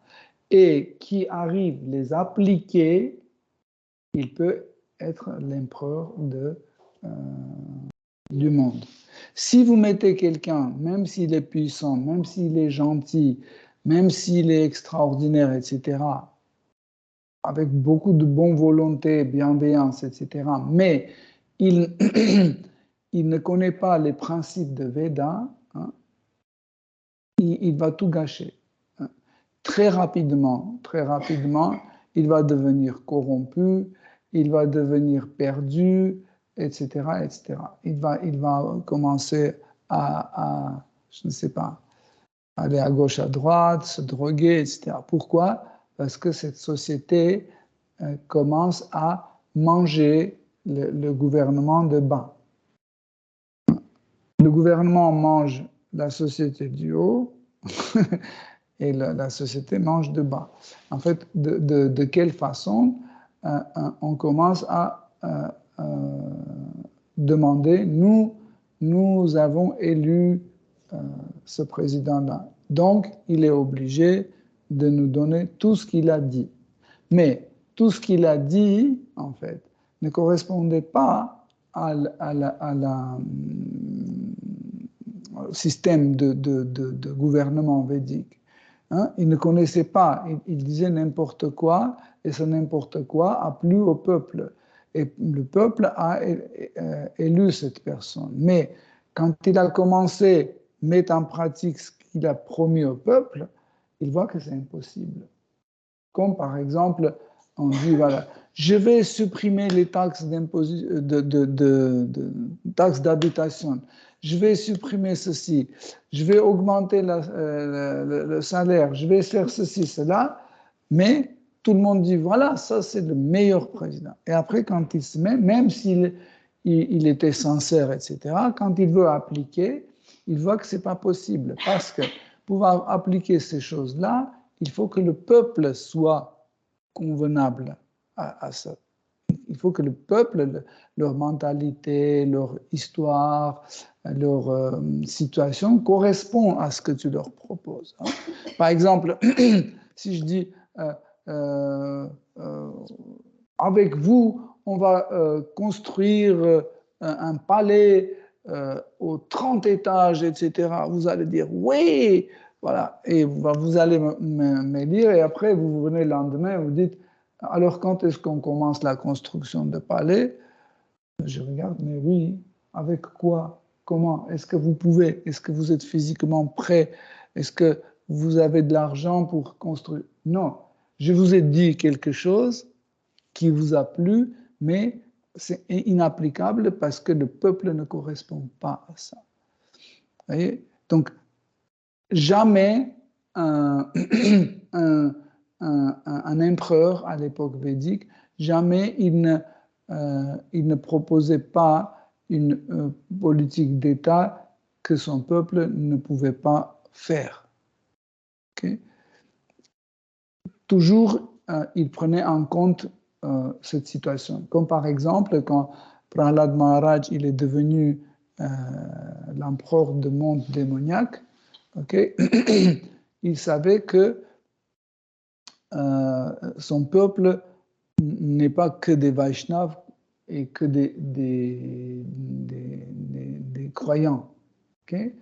et qui arrive à les appliquer, il peut être l'empereur du monde. Si vous mettez quelqu'un, même s'il est puissant, même s'il est gentil, même s'il est extraordinaire, etc., avec beaucoup de bonne volonté, bienveillance, etc., mais il ne connaît pas les principes de Veda, il va tout gâcher. Très rapidement, il va devenir corrompu, il va devenir perdu, etc., etc. Il va commencer à, je ne sais pas, aller à gauche, à droite, se droguer, etc. Pourquoi? Parce que cette société commence à manger le gouvernement de bas. Le gouvernement mange la société du haut et la société mange de bas. En fait, de quelle façon on commence à demander, nous avons élu ce président-là, donc il est obligé de nous donner tout ce qu'il a dit. Mais tout ce qu'il a dit, en fait, ne correspondait pas au système de gouvernement védique. Il ne connaissait pas, il disait n'importe quoi, et ce n'importe quoi a plu au peuple. Et le peuple a élu cette personne. Mais quand il a commencé à mettre en pratique ce qu'il a promis au peuple, il voit que c'est impossible. Comme par exemple, on dit, voilà, je vais supprimer les taxes d'habitation, je vais supprimer ceci, je vais augmenter le salaire, je vais faire ceci, cela, mais tout le monde dit, voilà, ça c'est le meilleur président. Et après, quand il se met, même s'il était sincère, etc., quand il veut appliquer, il voit que ce n'est pas possible, parce que pour pouvoir appliquer ces choses-là, il faut que le peuple soit convenable à ça. Il faut que le peuple, leur mentalité, leur histoire, leur situation correspondent à ce que tu leur proposes. Par exemple, si je dis avec vous, on va construire un palais aux 30 étages, etc. Vous allez dire oui, voilà, et vous allez me dire, et après vous venez le lendemain et vous dites, alors quand est-ce qu'on commence la construction de palais? Je regarde, mais oui, avec quoi? Comment? Est-ce que vous pouvez? Est-ce que vous êtes physiquement prêt? Est-ce que vous avez de l'argent pour construire? Non, je vous ai dit quelque chose qui vous a plu, mais c'est inapplicable parce que le peuple ne correspond pas à ça. Vous voyez? Donc, jamais un empereur à l'époque védique, jamais il ne proposait pas une politique d'État que son peuple ne pouvait pas faire. Okay? Toujours, il prenait en compte cette situation. Comme par exemple, quand Prahlad Maharaj il est devenu l'empereur du monde démoniaque, okay? Il savait que son peuple n'est pas que des Vaishnavas et que des croyants. Okay?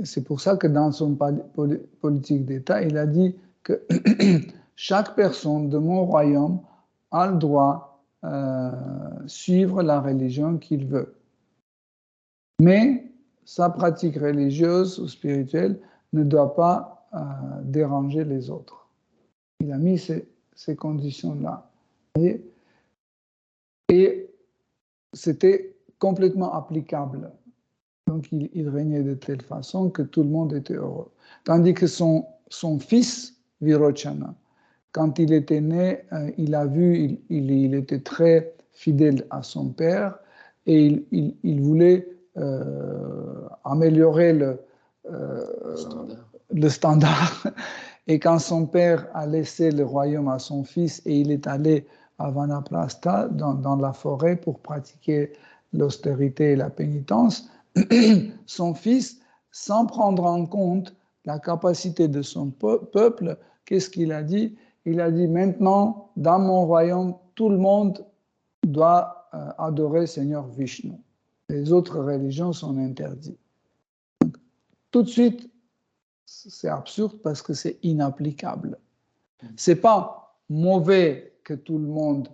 C'est pour ça que dans son politique d'État, il a dit que chaque personne de mon royaume a le droit de suivre la religion qu'il veut. Mais sa pratique religieuse ou spirituelle ne doit pas déranger les autres. Il a mis ces conditions-là. Et c'était complètement applicable. Donc, il régnait de telle façon que tout le monde était heureux. Tandis que son fils, Virochana, quand il était né, il a vu, il était très fidèle à son père et il voulait améliorer le standard. Et quand son père a laissé le royaume à son fils et il est allé à Vanaprastha, dans la forêt, pour pratiquer l'austérité et la pénitence, son fils, sans prendre en compte la capacité de son peuple, qu'est-ce qu'il a dit? Il a dit, maintenant, dans mon royaume, tout le monde doit adorer Seigneur Vishnu. Les autres religions sont interdites. Donc, tout de suite, c'est absurde parce que c'est inapplicable. C'est pas mauvais que tout le monde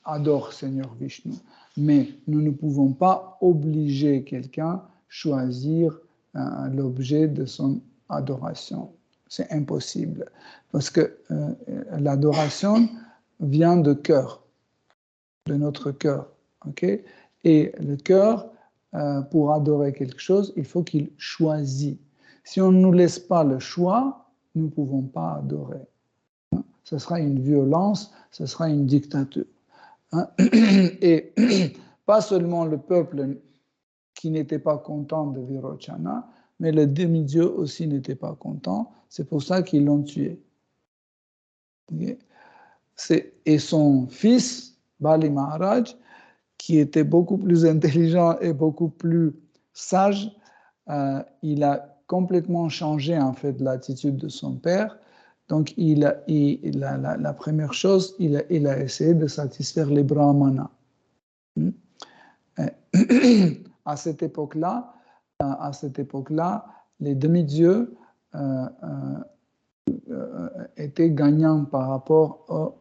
adore Seigneur Vishnu, mais nous ne pouvons pas obliger quelqu'un à choisir l'objet de son adoration. C'est impossible parce que l'adoration vient de cœur, de notre cœur. Okay? Et le cœur, pour adorer quelque chose, il faut qu'il choisisse. Si on ne nous laisse pas le choix, nous ne pouvons pas adorer. Ce sera une violence, ce sera une dictature. Et pas seulement le peuple qui n'était pas content de Virochana, mais le demi-dieu aussi n'était pas content. C'est pour ça qu'ils l'ont tué. Okay? Et son fils, Bali Maharaj, qui était beaucoup plus intelligent et beaucoup plus sage, il a complètement changé en fait l'attitude de son père. Donc la première chose, il a essayé de satisfaire les brahmanas. À cette époque-là, les demi-dieux étaient gagnants par rapport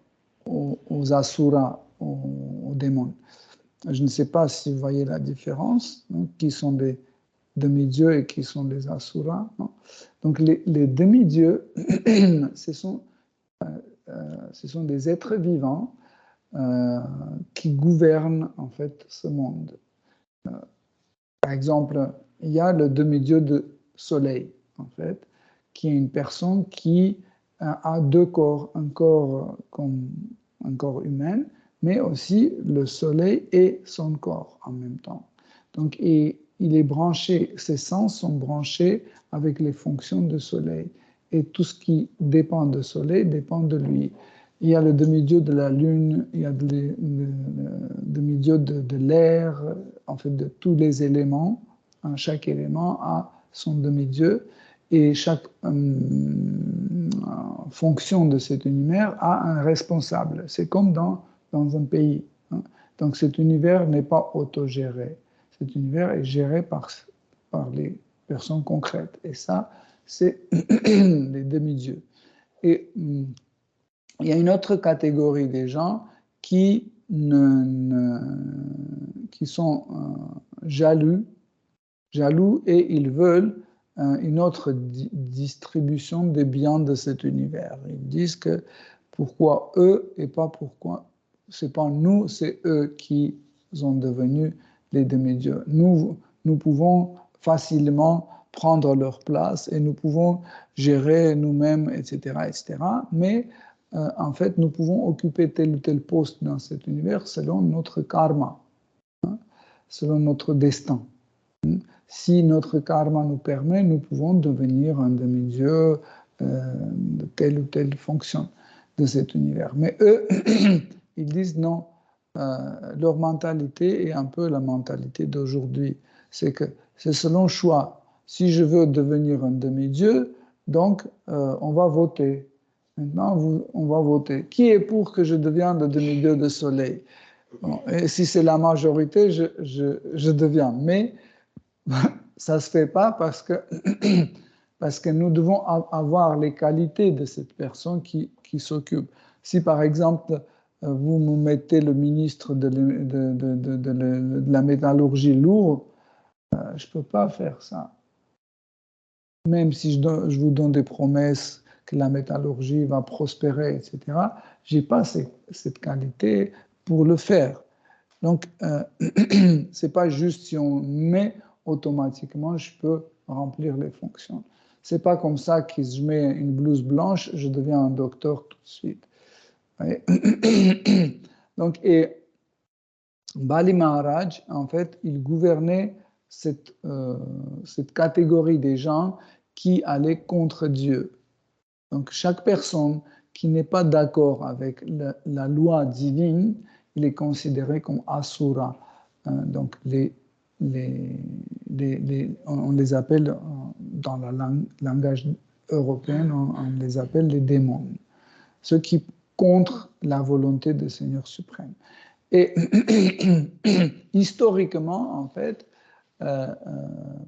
aux asuras, aux démons. Je ne sais pas si vous voyez la différence, hein, qui sont des demi-dieux et qui sont des asuras. Non? Donc les demi-dieux, ce sont des êtres vivants qui gouvernent en fait ce monde. Par exemple, il y a le demi-dieu de soleil, en fait, qui est une personne qui a deux corps, un corps comme un corps humain, mais aussi le soleil et son corps en même temps. Donc, il est branché, ses sens sont branchés avec les fonctions du soleil. Et tout ce qui dépend du soleil dépend de lui. Il y a le demi-dieu de la lune, il y a le demi-dieu de l'air, en fait de tous les éléments. Chaque élément a son demi-dieu et chaque fonction de cet univers a un responsable. C'est comme dans dans un pays. Hein. Donc cet univers n'est pas autogéré. Cet univers est géré par les personnes concrètes. Et ça, c'est les demi-dieux. Et il y a une autre catégorie des gens qui sont jaloux et ils veulent une autre distribution des biens de cet univers. Ils disent que pourquoi eux et pas pourquoi c'est pas nous, c'est eux qui sont devenus les demi-dieux. Nous pouvons facilement prendre leur place et nous pouvons gérer nous-mêmes, etc., etc. Mais en fait, nous pouvons occuper tel ou tel poste dans cet univers selon notre karma, hein, selon notre destin. Si notre karma nous permet, nous pouvons devenir un demi-dieu de telle ou telle fonction de cet univers. Mais eux, ils disent non, leur mentalité est un peu la mentalité d'aujourd'hui. C'est que c'est selon choix. Si je veux devenir un demi-dieu, donc on va voter. Maintenant, on va voter. Qui est pour que je devienne le demi-dieu de soleil? Bon, et si c'est la majorité, je deviens. Mais ça ne se fait pas parce que nous devons avoir les qualités de cette personne qui s'occupe. Si par exemple, vous me mettez le ministre de la métallurgie lourde, je ne peux pas faire ça. Même si je vous donne des promesses que la métallurgie va prospérer, etc., je n'ai pas cette qualité pour le faire. Donc, ce n'est pas juste si on met automatiquement, je peux remplir les fonctions. Ce n'est pas comme ça que si je mets une blouse blanche, je deviens un docteur tout de suite. Donc, et Bali Maharaj, en fait, il gouvernait cette catégorie des gens qui allaient contre Dieu. Donc, chaque personne qui n'est pas d'accord avec la loi divine, il est considéré comme asura. Donc, on les appelle, dans le langage européen, on les appelle les démons. Ceux qui contre la volonté du Seigneur suprême. Et historiquement, en fait,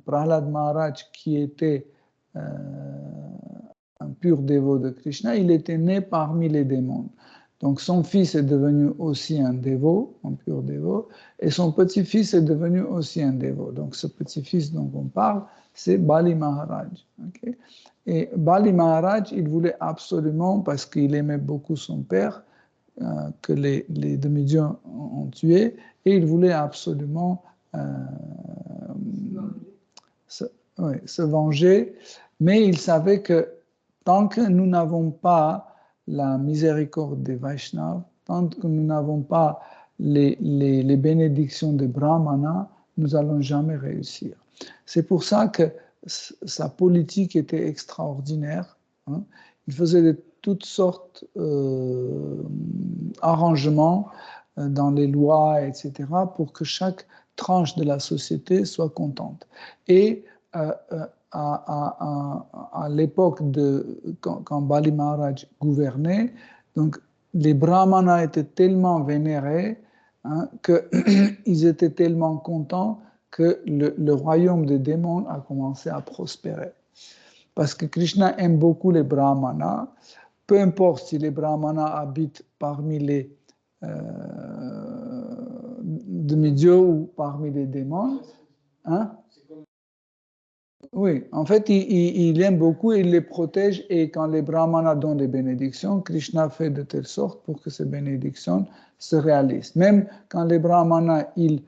Prahlad Maharaj, qui était un pur dévot de Krishna, il était né parmi les démons. Donc son fils est devenu aussi un dévot, un pur dévot, et son petit-fils est devenu aussi un dévot. Donc ce petit-fils dont on parle, c'est Bali Maharaj. Okay? Et Bali Maharaj, il voulait absolument, parce qu'il aimait beaucoup son père, que les demi-dieux ont tué, et il voulait absolument se venger, mais il savait que tant que nous n'avons pas la miséricorde des Vaishnavas, tant que nous n'avons pas les bénédictions des Brahmanas, nous n'allons jamais réussir. C'est pour ça que sa politique était extraordinaire. Hein. Il faisait de toutes sortes d'arrangements dans les lois, etc., pour que chaque tranche de la société soit contente. Et à l'époque quand Bali Maharaj gouvernait, donc les brahmanas étaient tellement vénérés, hein, qu'ils étaient tellement contents que le royaume des démons a commencé à prospérer. Parce que Krishna aime beaucoup les brahmanas, peu importe si les brahmanas habitent parmi les demi-dieux ou parmi les démons. Hein? Oui, en fait, il aime beaucoup, il les protège, et quand les brahmanas donnent des bénédictions, Krishna fait de telle sorte pour que ces bénédictions se réalisent. Même quand les brahmanas, il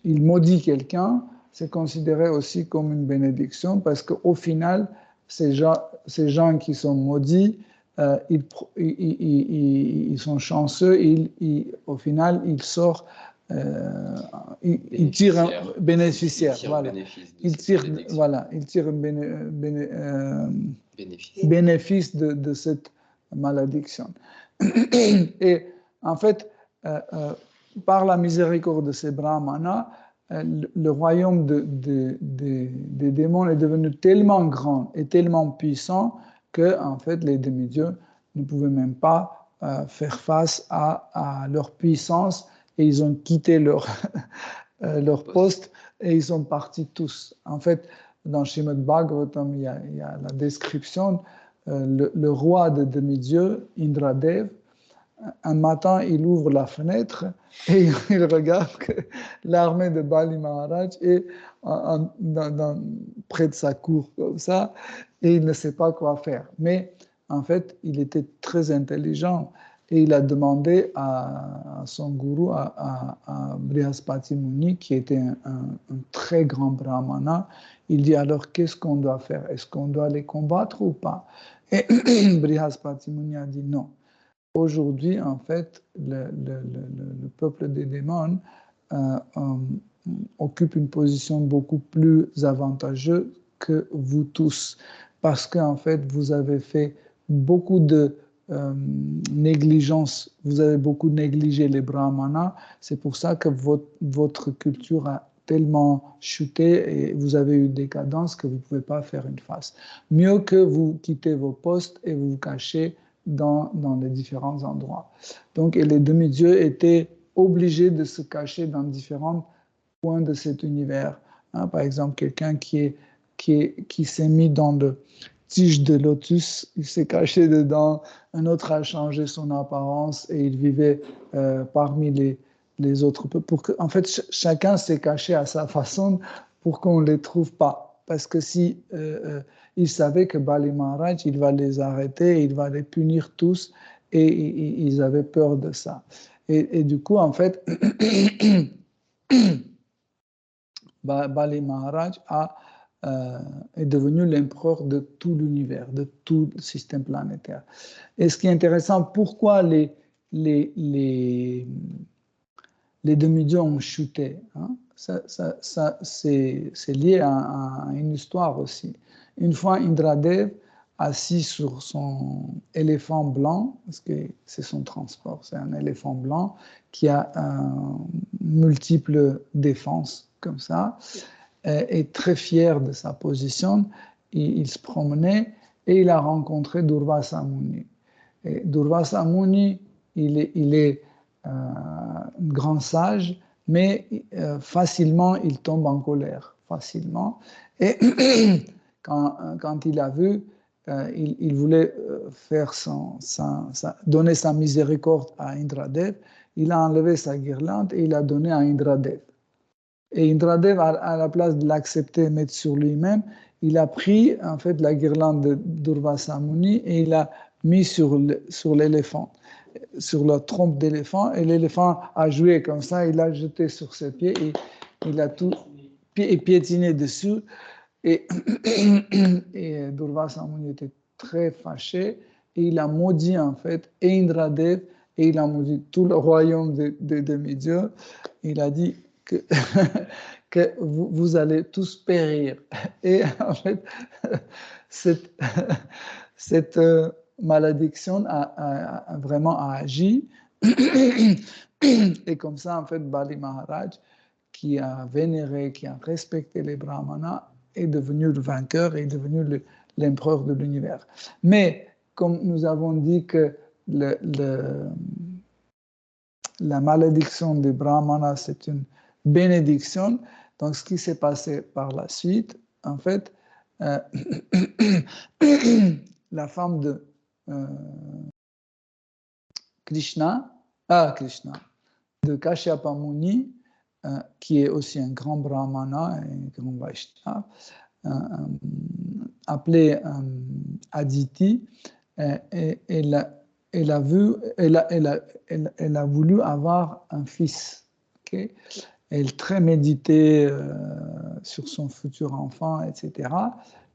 maudit quelqu'un, c'est considéré aussi comme une bénédiction, parce qu'au final, ces gens qui sont maudits, ils sont chanceux, au final, ils sortent. Il tire un bénéficiaire. Voilà. Il tire un bénéfice de cette malédiction. Et en fait, par la miséricorde de ces brahmanas, le royaume des démons est devenu tellement grand et tellement puissant que, en fait, les demi-dieux ne pouvaient même pas faire face à leur puissance et ils ont quitté leur, leur poste et ils sont partis tous. En fait, dans Srimad Bhagavatam, il y a la description, le roi des demi-dieux, Indradev, un matin, il ouvre la fenêtre et il regarde que l'armée de Bali Maharaj est près de sa cour, comme ça, et il ne sait pas quoi faire. Mais en fait, il était très intelligent et il a demandé à son gourou, à Brihaspati Muni, qui était un très grand brahmana, il dit alors qu'est-ce qu'on doit faire? Est-ce qu'on doit les combattre ou pas? Et Brihaspati Muni a dit non. Aujourd'hui, en fait, le peuple des démons occupe une position beaucoup plus avantageuse que vous tous, parce qu'en fait, vous avez fait beaucoup de négligence, vous avez beaucoup négligé les brahmanas, c'est pour ça que votre culture a tellement chuté et vous avez eu une décadence que vous ne pouvez pas faire une face. Mieux que vous quittez vos postes et vous vous cachez dans les différents endroits. Donc, et les demi-dieux étaient obligés de se cacher dans différents points de cet univers. Hein, par exemple, quelqu'un qui s'est mis dans le tige de lotus, il s'est caché dedans, un autre a changé son apparence et il vivait parmi les autres. En fait, chacun s'est caché à sa façon pour qu'on ne les trouve pas. Parce que si il savait que Bali Maharaj, il va les arrêter, il va les punir tous, et ils avaient peur de ça. Et du coup, en fait, Bali Maharaj est devenu l'empereur de tout l'univers, de tout le système planétaire. Et ce qui est intéressant, pourquoi les demi-dieux ont chuté, hein? C'est lié à une histoire aussi. Une fois, Indradev, assis sur son éléphant blanc, parce que c'est son transport, c'est un éléphant blanc qui a multiples défenses comme ça, est très fier de sa position. Il se promenait et il a rencontré Durvasa Muni. Et Durvasa Muni, il est un grand sage, mais facilement il tombe en colère, facilement. Et quand il a vu, il voulait faire donner sa miséricorde à Indradev, il a enlevé sa guirlande et il a donné à Indradev. Et Indradev, à la place de l'accepter et mettre sur lui-même, il a pris en fait la guirlande de Durvasa Muni et il a mis sur l'éléphant, sur la trompe d'éléphant, et l'éléphant a joué comme ça, il a jeté sur ses pieds et il a tout piétiné dessus. Et Durvasa Muni était très fâché et il a maudit en fait Indradev et il a maudit tout le royaume des demi-dieux. Il a dit que vous allez tous périr. Et en fait, cette malédiction a vraiment agi. Et comme ça, en fait, Bali Maharaj, qui a vénéré, qui a respecté les brahmanas, est devenu le vainqueur, est devenu l'empereur de l'univers. Mais, comme nous avons dit que la malédiction des brahmanas, c'est une bénédiction. Donc, ce qui s'est passé par la suite, en fait, la femme de Krishna, de Kashyapa Muni, qui est aussi un grand brahmana et un grand Vaishnava, appelée Aditi, elle a voulu avoir un fils. Okay? Elle très méditée sur son futur enfant, etc.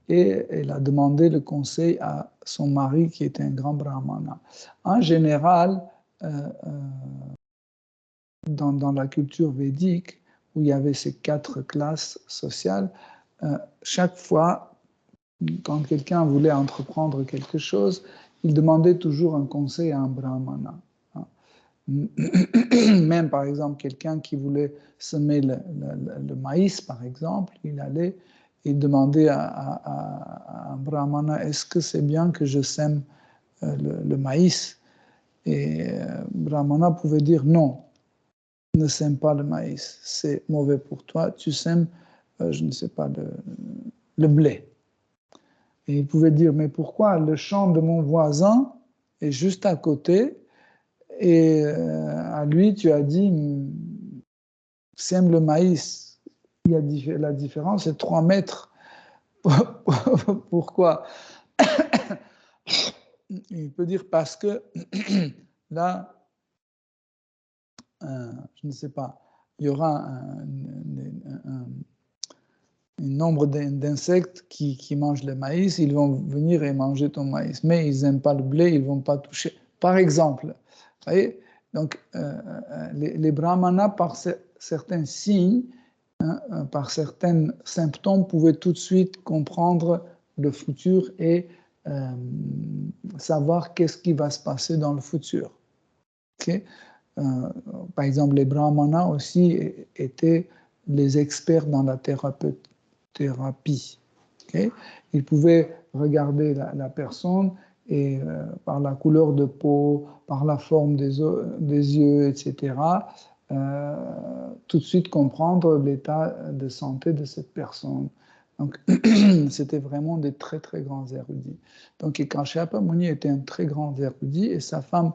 Et elle a demandé le conseil à son mari qui était un grand brahmana. En général, dans la culture védique, où il y avait ces 4 classes sociales, chaque fois, quand quelqu'un voulait entreprendre quelque chose, il demandait toujours un conseil à un brahmana. Même, par exemple, quelqu'un qui voulait semer le maïs, par exemple, il demandait à un brahmana, est-ce que c'est bien que je sème le maïs? Et Brahmana pouvait dire non, ne sème pas le maïs, c'est mauvais pour toi, tu sèmes, je ne sais pas, le blé. Et il pouvait dire, mais pourquoi le champ de mon voisin est juste à côté et à lui tu as dit, sème le maïs. Il y a la différence, c'est 3 mètres. Pourquoi? Il peut dire parce que là, je ne sais pas, il y aura un nombre d'insectes qui mangent le maïs, ils vont venir et manger ton maïs, mais ils n'aiment pas le blé, ils ne vont pas toucher. Par exemple, vous voyez, donc les brahmanas, par certains signes, par certains symptômes, pouvaient tout de suite comprendre le futur et savoir qu'est-ce qui va se passer dans le futur. Okay? Par exemple, les brahmanas aussi étaient les experts dans la thérapie. Okay? Ils pouvaient regarder la personne et par la couleur de peau, par la forme des yeux, etc., tout de suite comprendre l'état de santé de cette personne. Donc, c'était vraiment des très, très grands érudits. Donc, Kashyapa Muni était un très grand érudit et sa femme,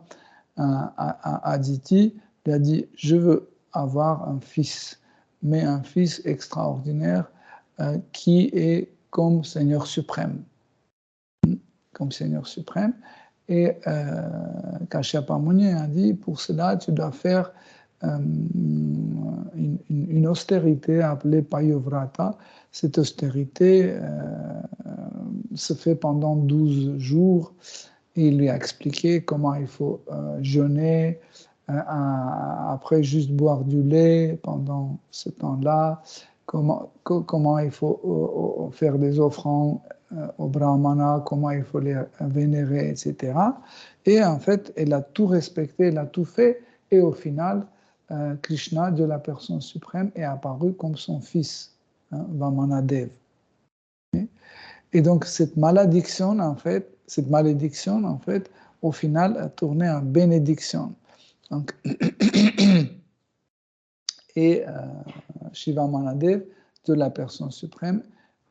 Aditi, lui a dit, je veux avoir un fils, mais un fils extraordinaire qui est comme Seigneur suprême. Comme Seigneur suprême. Et Kashyapa Muni a dit, pour cela, tu dois faire une austérité appelée Payovrata. Cette austérité se fait pendant 12 jours. Et il lui a expliqué comment il faut jeûner, après juste boire du lait pendant ce temps-là, comment il faut faire des offrandes aux brahmanas, comment il faut les vénérer, etc. Et en fait, elle a tout respecté, elle a tout fait, et au final, Krishna, Dieu la personne suprême, est apparu comme son fils, Vamanadev. Et donc cette malédiction, en fait, au final, a tourné en bénédiction. Donc, et Shiva Manadev, de la personne suprême,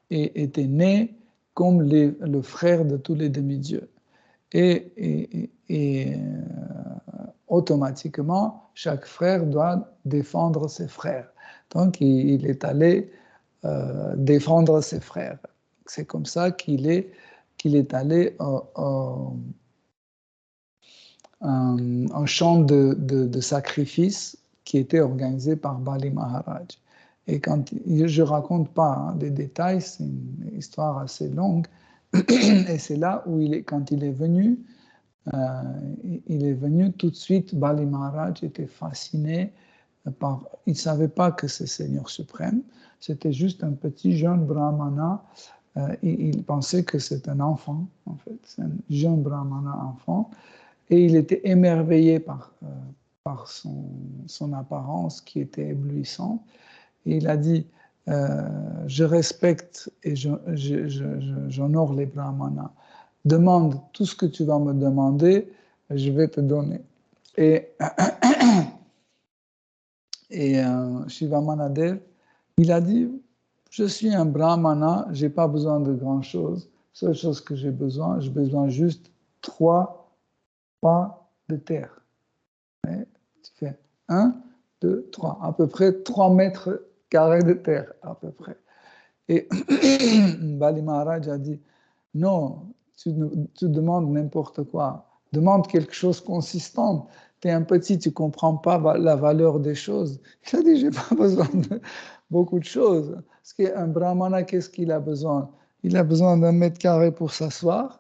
était né comme le frère de tous les demi-dieux. Et automatiquement, chaque frère doit défendre ses frères. Donc, il est allé défendre ses frères. C'est comme ça qu'il est allé un champ de sacrifice qui était organisé par Bali Maharaj. Et je ne raconte pas des détails, c'est une histoire assez longue, et c'est là où quand il est venu tout de suite, Bali Maharaj était fasciné par... Il ne savait pas que c'est Seigneur suprême, c'était juste un petit jeune brahmana, il pensait que c'est un enfant, en fait, c'est un jeune brahmana enfant, et il était émerveillé par son apparence qui était éblouissante. Et il a dit, je respecte et j'honore les brahmanas. Demande tout ce que tu vas me demander, je vais te donner. Et Shiva Manadev, il a dit, je suis un brahmana, je n'ai pas besoin de grand-chose. La seule chose que j'ai besoin juste 3 pas de terre. Et tu fais 1, 2, 3, à peu près 3 mètres carrés de terre, à peu près. Et Bali Maharaj a dit, non, tu demandes n'importe quoi, demande quelque chose de consistant. Tu es un petit, tu ne comprends pas la valeur des choses. Il a dit, je n'ai pas besoin de beaucoup de choses. Parce qu'un brahmana, qu'est-ce qu'il a besoin? Il a besoin d'1 mètre carré pour s'asseoir,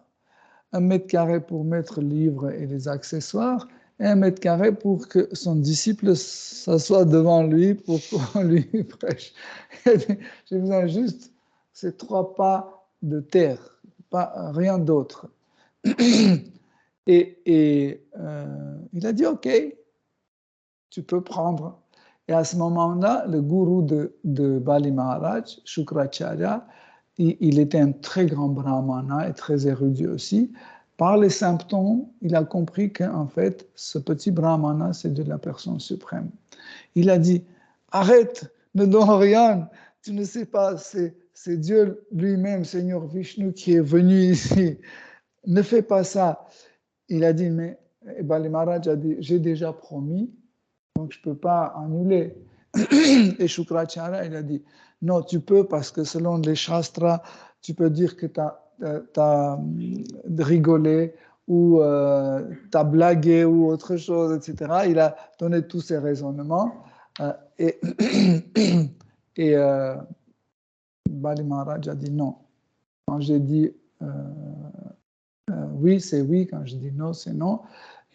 1 mètre carré pour mettre le livre et les accessoires, et 1 mètre carré pour que son disciple s'assoie devant lui pour lui prêcher. J'ai besoin juste ces 3 pas de terre, pas rien d'autre. Et il a dit, OK, tu peux prendre. Et à ce moment-là, le gourou de Bali Maharaj, Shukracharya, il était un très grand brahmana et très érudit aussi. par les symptômes, il a compris qu'en fait, ce petit brahmana, c'est de la personne suprême. Il a dit, arrête, ne donne rien, tu ne sais pas, c'est Dieu lui-même, Seigneur Vishnu, qui est venu ici. Ne fais pas ça. Il a dit, mais Bali Maharaj a dit, j'ai déjà promis, donc je ne peux pas annuler. Et Shukracharya, il a dit, non, tu peux, parce que selon les shastras, tu peux dire que tu as rigolé ou tu as blagué ou autre chose, etc. Il a donné tous ses raisonnements. Et Bali Maharaj a dit non. Quand j'ai dit oui, c'est oui. Quand je dis non, c'est non.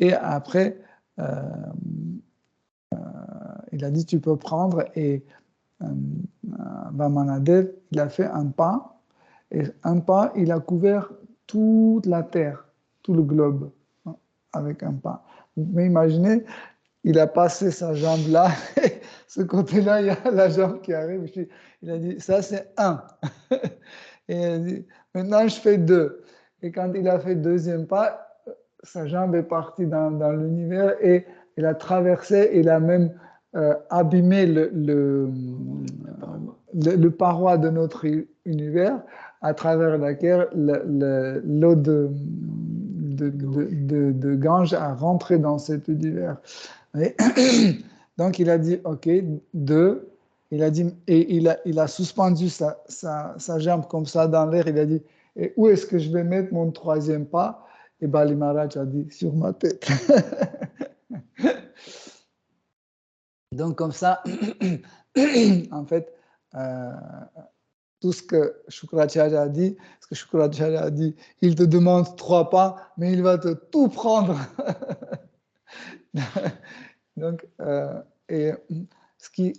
Et après, il a dit tu peux prendre. Et Vamanadev, il a fait un pas. Et un pas, il a couvert toute la terre, tout le globe, avec un pas. Vous pouvez imaginer, il a passé sa jambe là, et ce côté-là, il y a la jambe qui arrive. Il a dit, ça c'est un. Et il a dit, maintenant je fais deux. Et quand il a fait le deuxième pas, sa jambe est partie dans l'univers et il a traversé, il a même abîmé le paroi de notre univers à travers laquelle l'eau de Gange a rentré dans cet univers. Et donc il a dit, ok, deux. Il a dit, et il a suspendu sa jambe comme ça dans l'air. Il a dit, et où est-ce que je vais mettre mon troisième pas? Et Bali Maharaj a dit, sur ma tête. Donc comme ça, en fait, tout ce que Shukracharya a dit, il te demande 3 pas, mais il va te tout prendre. Donc, et ce qui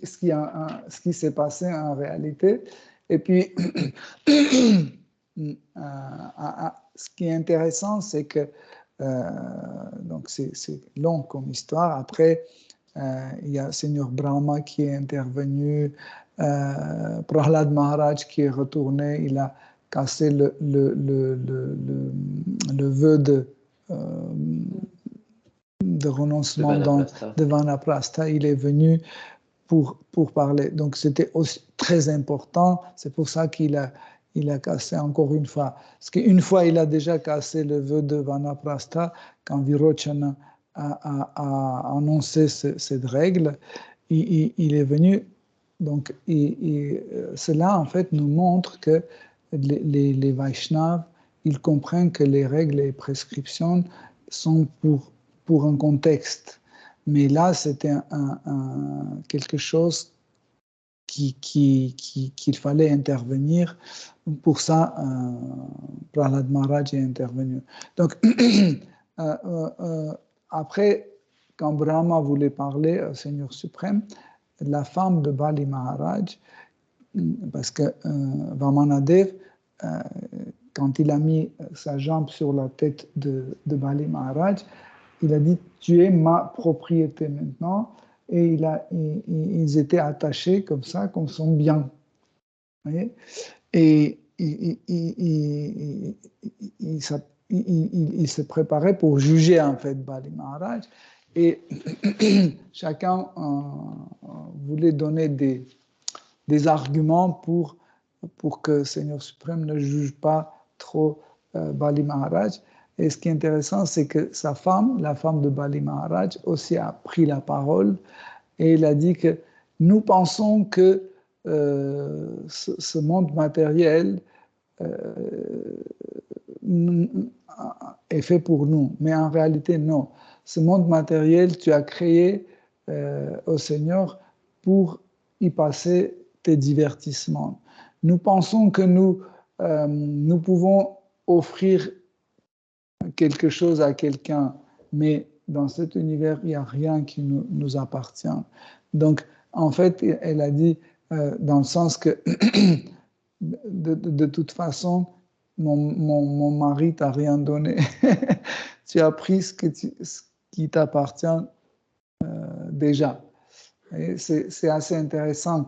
s'est passé en réalité. Et puis, ce qui est intéressant, c'est que, donc c'est long comme histoire. Après, il y a Seigneur Brahma qui est intervenu, Prahlad Maharaj qui est retourné, il a cassé le vœu de renoncement de Vanaprastha. Il est venu pour parler. Donc c'était aussi très important. C'est pour ça qu'il a cassé encore une fois. Parce qu'une fois, il a déjà cassé le vœu de Vanaprastha quand Virochana a annoncé cette règle. Il est venu. Donc, cela, en fait, nous montre que les Vaishnavas, ils comprennent que les règles et prescriptions sont pour un contexte. Mais là, c'était quelque chose qu'il fallait intervenir. Pour ça, Prahlad Maharaj est intervenu. Donc, après, quand Brahma voulait parler au Seigneur suprême, la femme de Bali Maharaj, parce que Vamanadev, quand il a mis sa jambe sur la tête de Bali Maharaj, il a dit, tu es ma propriété maintenant, et ils étaient attachés comme ça, comme son bien. Vous voyez? Et il se préparait pour juger en fait Bali Maharaj, et chacun voulait donner des arguments pour que le Seigneur suprême ne juge pas trop Bali Maharaj. Et ce qui est intéressant, c'est que sa femme, la femme de Bali Maharaj, aussi a pris la parole et elle a dit que nous pensons que ce monde matériel est fait pour nous, mais en réalité, non. Ce monde matériel, tu as créé au Seigneur pour y passer tes divertissements. Nous pensons que nous pouvons offrir quelque chose à quelqu'un, mais dans cet univers, il n'y a rien qui nous appartient. Donc, en fait, elle a dit, dans le sens que, de toute façon, mon mari t'a rien donné. Tu as pris ce qui t'appartient déjà. C'est assez intéressant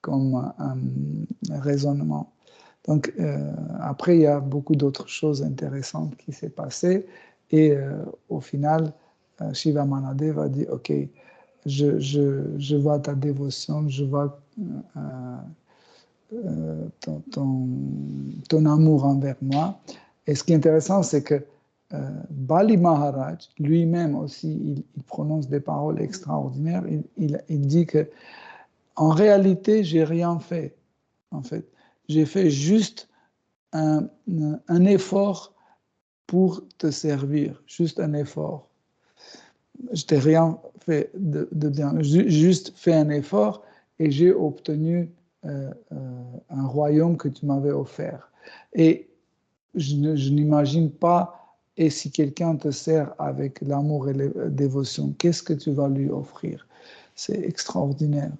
comme raisonnement. Donc, après, il y a beaucoup d'autres choses intéressantes qui s'est passées. Et au final, Shiva Manadeva dit, OK, je vois ta dévotion, je vois ton amour envers moi. Et ce qui est intéressant, c'est que Bali Maharaj, lui-même aussi, il prononce des paroles extraordinaires. Il dit que, en réalité, j'ai rien fait. En fait, j'ai fait juste un effort pour te servir, juste un effort. Je t'ai rien fait de bien, juste fait un effort et j'ai obtenu un royaume que tu m'avais offert. Et je n'imagine pas, et si quelqu'un te sert avec l'amour et la dévotion, qu'est-ce que tu vas lui offrir? C'est extraordinaire.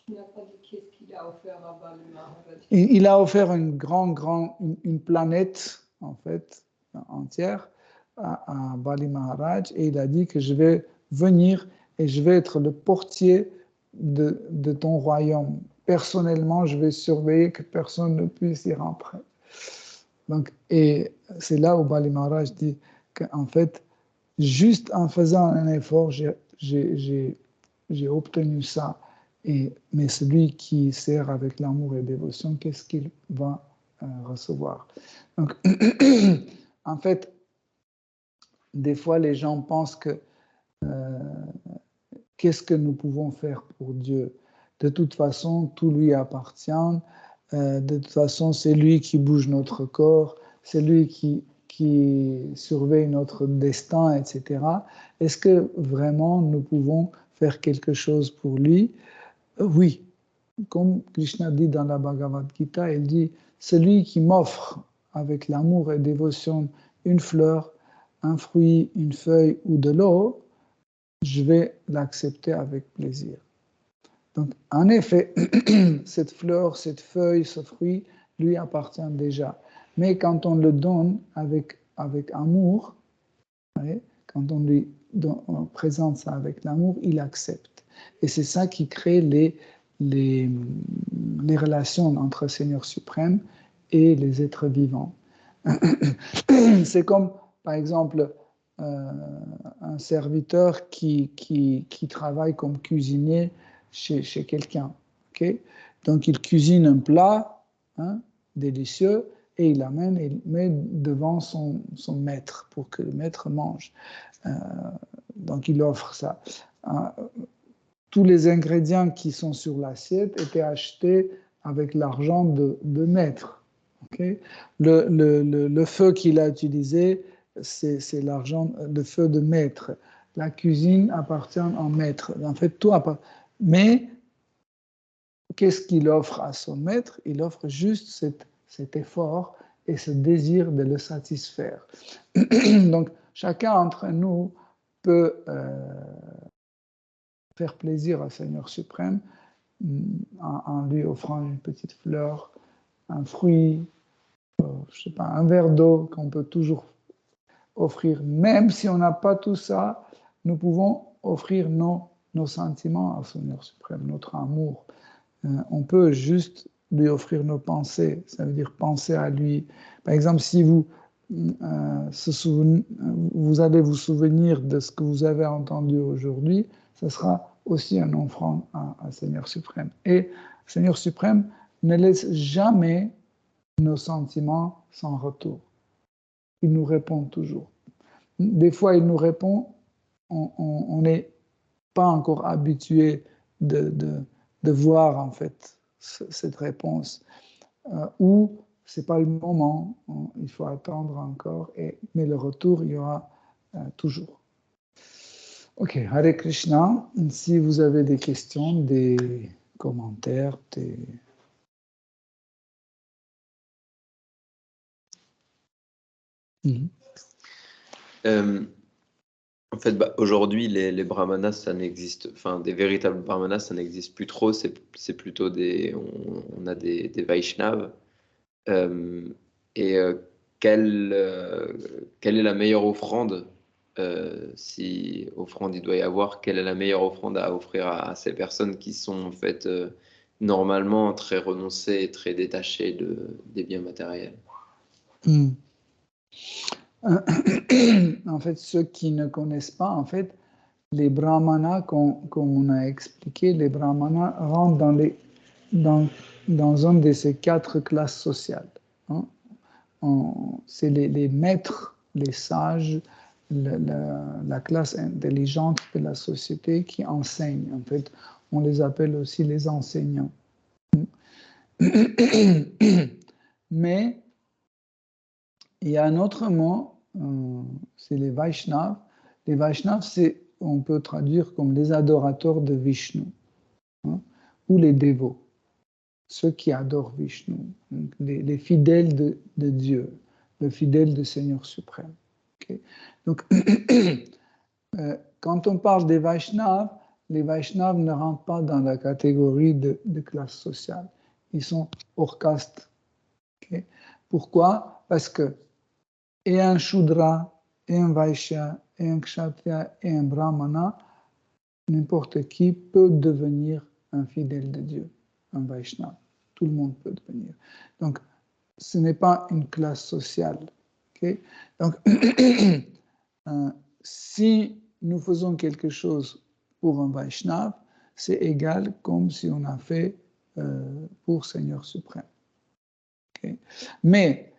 Il n'a pas dit qu'est-ce qu'il a offert à Bali Maharaj. Il a offert une planète, en fait, entière à Bali Maharaj, et il a dit que je vais venir et je vais être le portier de ton royaume. Personnellement, je vais surveiller que personne ne puisse y rentrer. Donc, et c'est là où Bali Maharaj dit qu'en fait, juste en faisant un effort, j'ai obtenu ça. Mais celui qui sert avec l'amour et dévotion, qu'est-ce qu'il va recevoir? Donc, en fait, des fois, les gens pensent que qu'est-ce que nous pouvons faire pour Dieu? De toute façon, tout lui appartient. De toute façon, c'est lui qui bouge notre corps, c'est lui qui surveille notre destin, etc. Est-ce que vraiment nous pouvons faire quelque chose pour lui? Oui. Comme Krishna dit dans la Bhagavad Gita, il dit « Celui qui m'offre avec l'amour et dévotion une fleur, un fruit, une feuille ou de l'eau, je vais l'accepter avec plaisir. » Donc, en effet, cette fleur, cette feuille, ce fruit lui appartient déjà. Mais quand on le donne avec amour, quand on présente ça avec l'amour, il accepte. Et c'est ça qui crée les relations entre Seigneur suprême et les êtres vivants. C'est comme, par exemple, un serviteur qui travaille comme cuisinier chez quelqu'un. Okay? Donc, il cuisine un plat délicieux et il l'amène et il met devant son maître pour que le maître mange. Donc, il offre ça. Tous les ingrédients qui sont sur l'assiette étaient achetés avec l'argent de maître. Okay? Le feu qu'il a utilisé, c'est l'argent, le feu de maître. La cuisine appartient au maître. En fait, tout appartient. Mais qu'est-ce qu'il offre à son maître? Il offre juste cet effort et ce désir de le satisfaire. Donc, chacun d'entre nous peut faire plaisir au Seigneur suprême en lui offrant une petite fleur, un fruit, je sais pas, un verre d'eau qu'on peut toujours offrir. Même si on n'a pas tout ça, nous pouvons offrir nos sentiments au Seigneur suprême, notre amour. On peut juste lui offrir nos pensées, ça veut dire penser à lui. Par exemple, si vous allez vous souvenir de ce que vous avez entendu aujourd'hui, ce sera aussi un offrande à Seigneur suprême. Et Seigneur suprême ne laisse jamais nos sentiments sans retour. Il nous répond toujours. Des fois, il nous répond, on n'est pas encore habitué de voir en fait cette réponse, ou c'est pas le moment, il faut attendre encore, mais le retour, il y aura toujours. Ok, Hare Krishna. Si vous avez des questions, des commentaires, En fait, aujourd'hui, les brahmanas, ça n'existe, enfin, des véritables brahmanas, ça n'existe plus trop. C'est plutôt on a des Vaishnavas. Quelle est la meilleure offrande, si offrande il doit y avoir, quelle est la meilleure offrande à offrir à ces personnes qui sont en fait normalement très renoncés, très détachés des biens matériels. En fait, ceux qui ne connaissent pas, en fait, les brahmanas, comme on a expliqué, les brahmanas rentrent dans une de ces 4 classes sociales. Hein. C'est les maîtres, les sages, la classe intelligente de la société qui enseigne. En fait, on les appelle aussi les enseignants. Mais il y a un autre mot, c'est les Vaishnavas. Les Vaishnavas, on peut traduire comme les adorateurs de Vishnu, hein, ou les dévots, ceux qui adorent Vishnu, donc les fidèles de Dieu, le fidèle du Seigneur suprême. Okay? Donc, quand on parle des Vaishnavas, les Vaishnavas ne rentrent pas dans la catégorie de classe sociale. Ils sont hors caste. Okay? Pourquoi? Parce que et un Shudra, et un Vaishya, et un Kshatriya, et un Brahmana, n'importe qui peut devenir un fidèle de Dieu, un Vaishnava. Tout le monde peut devenir. Donc, ce n'est pas une classe sociale. Okay? Donc, si nous faisons quelque chose pour un Vaishnava, c'est égal comme si on a fait pour Seigneur suprême. Okay? Mais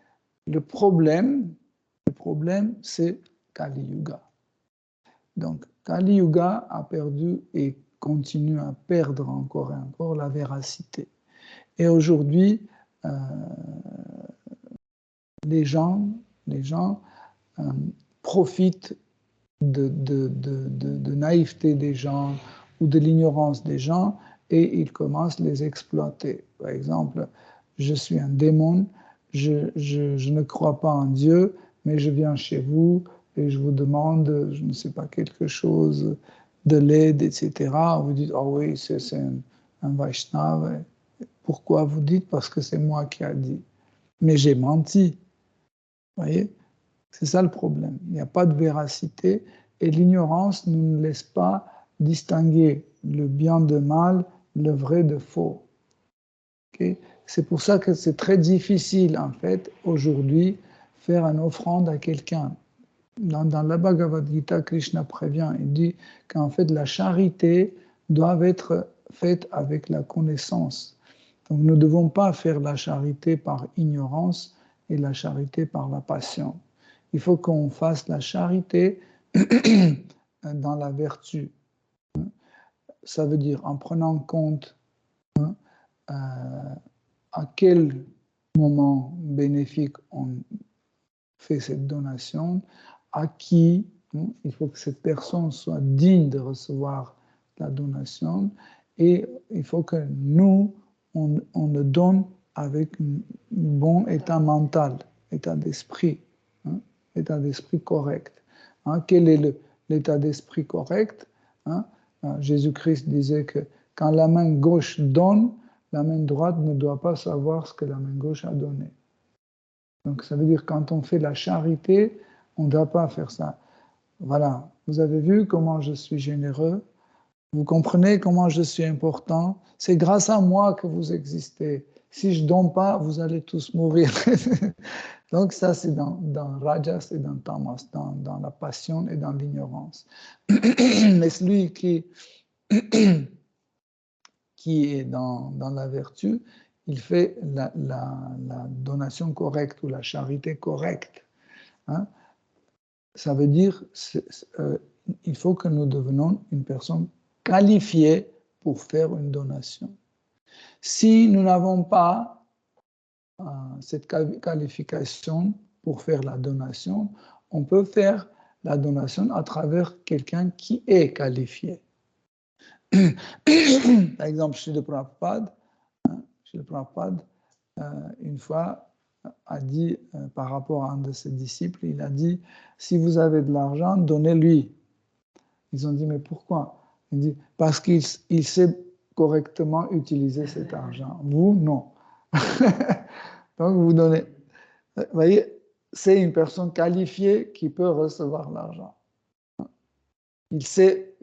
le problème, c'est Kali Yuga. Donc, Kali Yuga a perdu et continue à perdre encore et encore la véracité. Et aujourd'hui, les gens profitent de naïveté des gens ou de l'ignorance des gens et ils commencent à les exploiter. Par exemple, je suis un démon, je ne crois pas en Dieu, mais je viens chez vous et je vous demande, je ne sais pas, quelque chose, de l'aide, etc. Vous dites, oh oui, c'est un Vaishnava. Pourquoi vous dites? Parce que c'est moi qui ai dit. Mais j'ai menti. Vous voyez? C'est ça le problème. Il n'y a pas de véracité et l'ignorance nous ne laisse pas distinguer le bien de mal, le vrai de faux. Okay? C'est pour ça que c'est très difficile, en fait, aujourd'hui, faire une offrande à quelqu'un. Dans la Bhagavad Gita, Krishna prévient, il dit qu'en fait, la charité doit être faite avec la connaissance. Donc, nous ne devons pas faire la charité par ignorance et la charité par la passion. Il faut qu'on fasse la charité dans la vertu. Ça veut dire en prenant compte à quel moment bénéfique on fait cette donation, à qui, il faut que cette personne soit digne de recevoir la donation et il faut que nous, on le donne avec un bon état mental, état d'esprit. État d'esprit correct. Quel est l'état d'esprit correct? Jésus-Christ disait que quand la main gauche donne, la main droite ne doit pas savoir ce que la main gauche a donné. Donc ça veut dire quand on fait la charité, on ne doit pas faire ça. Voilà, vous avez vu comment je suis généreux, vous comprenez comment je suis important, c'est grâce à moi que vous existez. Si je ne donne pas, vous allez tous mourir. Donc ça, c'est dans Rajas et dans Tamas, dans la passion et dans l'ignorance. Mais celui qui est dans la vertu, il fait la donation correcte ou la charité correcte. Ça veut dire il faut que nous devenions une personne qualifiée pour faire une donation. Si nous n'avons pas cette qualification pour faire la donation, on peut faire la donation à travers quelqu'un qui est qualifié. Par exemple, Srila Prabhupada, une fois, a dit, par rapport à un de ses disciples, il a dit, si vous avez de l'argent, donnez-lui. Ils ont dit, mais pourquoi? Il dit, parce qu'il sait correctement utiliser cet argent. Vous, non. Donc, vous donnez. Vous voyez, c'est une personne qualifiée qui peut recevoir l'argent. Il sait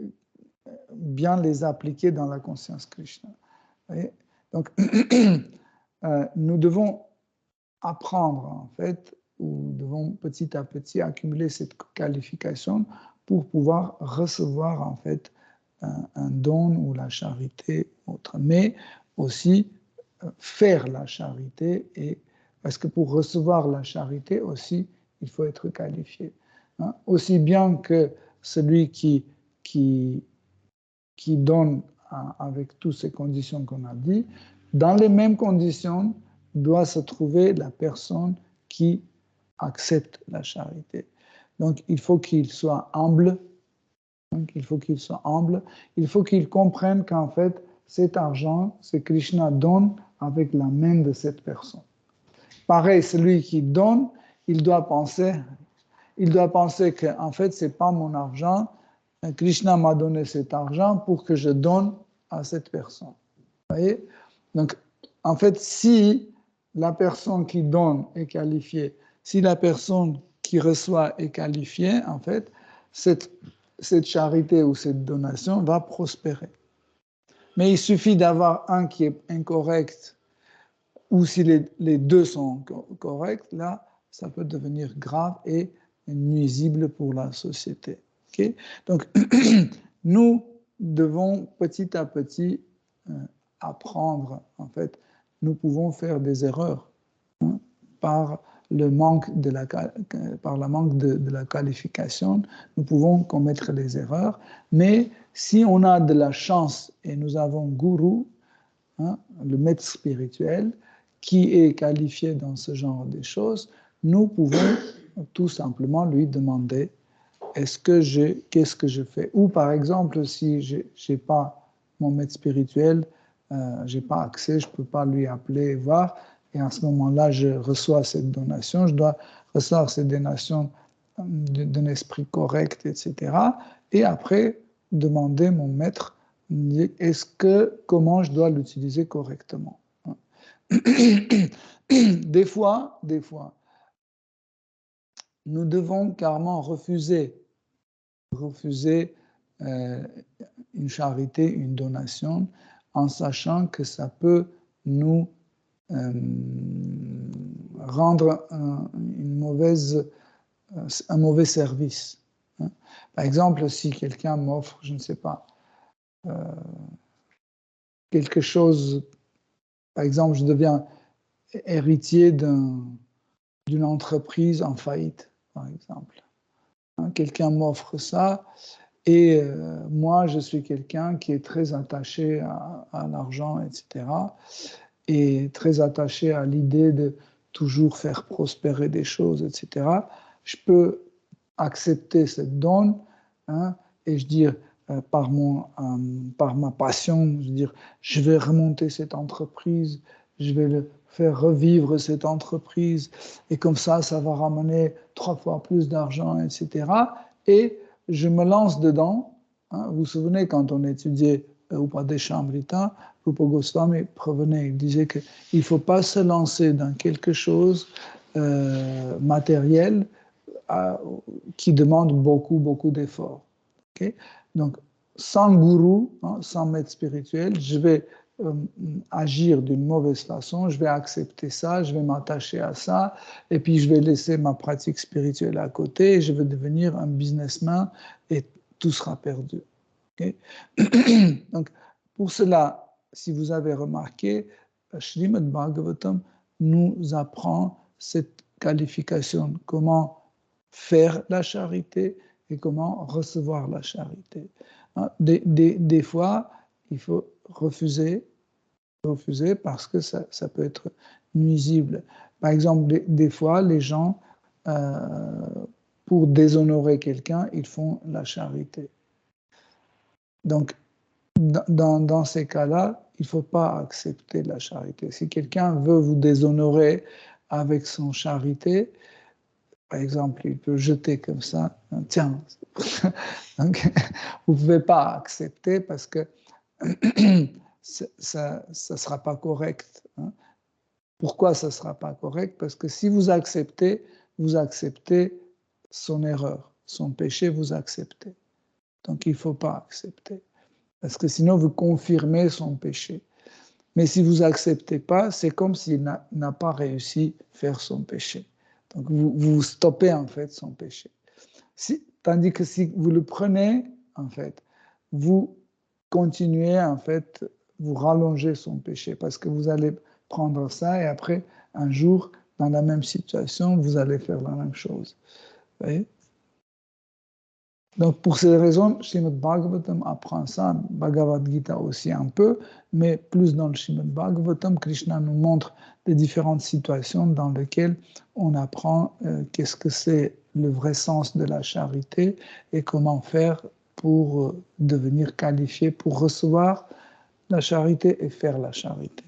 bien les appliquer dans la conscience Krishna. Vous voyez? Donc, nous devons apprendre, en fait, ou devons petit à petit accumuler cette qualification pour pouvoir recevoir, en fait, un don ou la charité, autre. Mais aussi faire la charité, et, parce que pour recevoir la charité aussi, il faut être qualifié. Hein. Aussi bien que celui qui donne avec toutes ces conditions qu'on a dit, dans les mêmes conditions doit se trouver la personne qui accepte la charité. Donc il faut qu'il soit humble. Donc, il faut qu'il soit humble. Il faut qu'il comprenne qu'en fait, cet argent, c'est Krishna donne avec la main de cette personne. Pareil, celui qui donne, il doit penser qu'en fait, ce n'est pas mon argent. Krishna m'a donné cet argent pour que je donne à cette personne. Vous voyez? Donc, en fait, si la personne qui donne est qualifiée, si la personne qui reçoit est qualifiée, en fait, cette charité ou cette donation va prospérer. Mais il suffit d'avoir un qui est incorrect, ou si les deux sont corrects, là, ça peut devenir grave et nuisible pour la société. Okay? Donc, nous devons petit à petit apprendre. En fait, nous pouvons faire des erreurs par le manque de la qualification. Nous pouvons commettre des erreurs, mais si on a de la chance et nous avons Guru, le maître spirituel, qui est qualifié dans ce genre de choses, nous pouvons tout simplement lui demander qu'est-ce que je fais? Ou par exemple, si je n'ai pas mon maître spirituel, je n'ai pas accès, je ne peux pas lui appeler et voir, et à ce moment-là, je reçois cette donation, je dois recevoir cette donation d'un esprit correct, etc. Et après, demander mon maître, comment je dois l'utiliser correctement. Des fois, nous devons carrément refuser une charité, une donation, en sachant que ça peut nous rendre un mauvais service. Par exemple, si quelqu'un m'offre, je ne sais pas, quelque chose, par exemple, je deviens héritier d'une entreprise en faillite, par exemple. Quelqu'un m'offre ça, et moi, je suis quelqu'un qui est très attaché à l'argent, etc., et très attaché à l'idée de toujours faire prospérer des choses, etc. Je peux accepter cette donne, et je dire, par ma passion, je vais remonter cette entreprise, je vais faire revivre cette entreprise, et comme ça va ramener 3 fois plus d'argent, etc. Et je me lance dedans. Vous vous souvenez, quand on étudiait Upadeshamrita, Rupa Goswami prévenait, il disait qu'il ne faut pas se lancer dans quelque chose matériel qui demande beaucoup d'efforts. Okay? Donc, sans gourou, sans maître spirituel, je vais agir d'une mauvaise façon, je vais accepter ça, je vais m'attacher à ça, et puis je vais laisser ma pratique spirituelle à côté, et je vais devenir un businessman, et tout sera perdu. Okay? Donc, pour cela, si vous avez remarqué, Srimad Bhagavatam nous apprend cette qualification, comment faire la charité et comment recevoir la charité. Des fois, il faut refuser parce que ça peut être nuisible. Par exemple, des fois, les gens, pour déshonorer quelqu'un, ils font la charité. Donc, dans ces cas-là, il ne faut pas accepter la charité. Si quelqu'un veut vous déshonorer avec son charité, par exemple, il peut jeter comme ça, tiens, donc, vous ne pouvez pas accepter parce que ça ne sera pas correct. Pourquoi ça ne sera pas correct? Parce que si vous acceptez son erreur, son péché, vous acceptez. Donc il ne faut pas accepter. Parce que sinon, vous confirmez son péché. Mais si vous n'acceptez pas, c'est comme s'il n'a pas réussi à faire son péché. Donc vous stoppez en fait son péché. Tandis que si vous le prenez, en fait, vous continuez en fait, vous rallongez son péché parce que vous allez prendre ça et après, un jour, dans la même situation, vous allez faire la même chose. Vous voyez? Donc, pour ces raisons, Srimad Bhagavatam apprend ça, Bhagavad Gita aussi un peu, mais plus dans le Srimad Bhagavatam, Krishna nous montre des différentes situations dans lesquelles on apprend qu'est-ce que c'est le vrai sens de la charité et comment faire pour devenir qualifié pour recevoir la charité et faire la charité.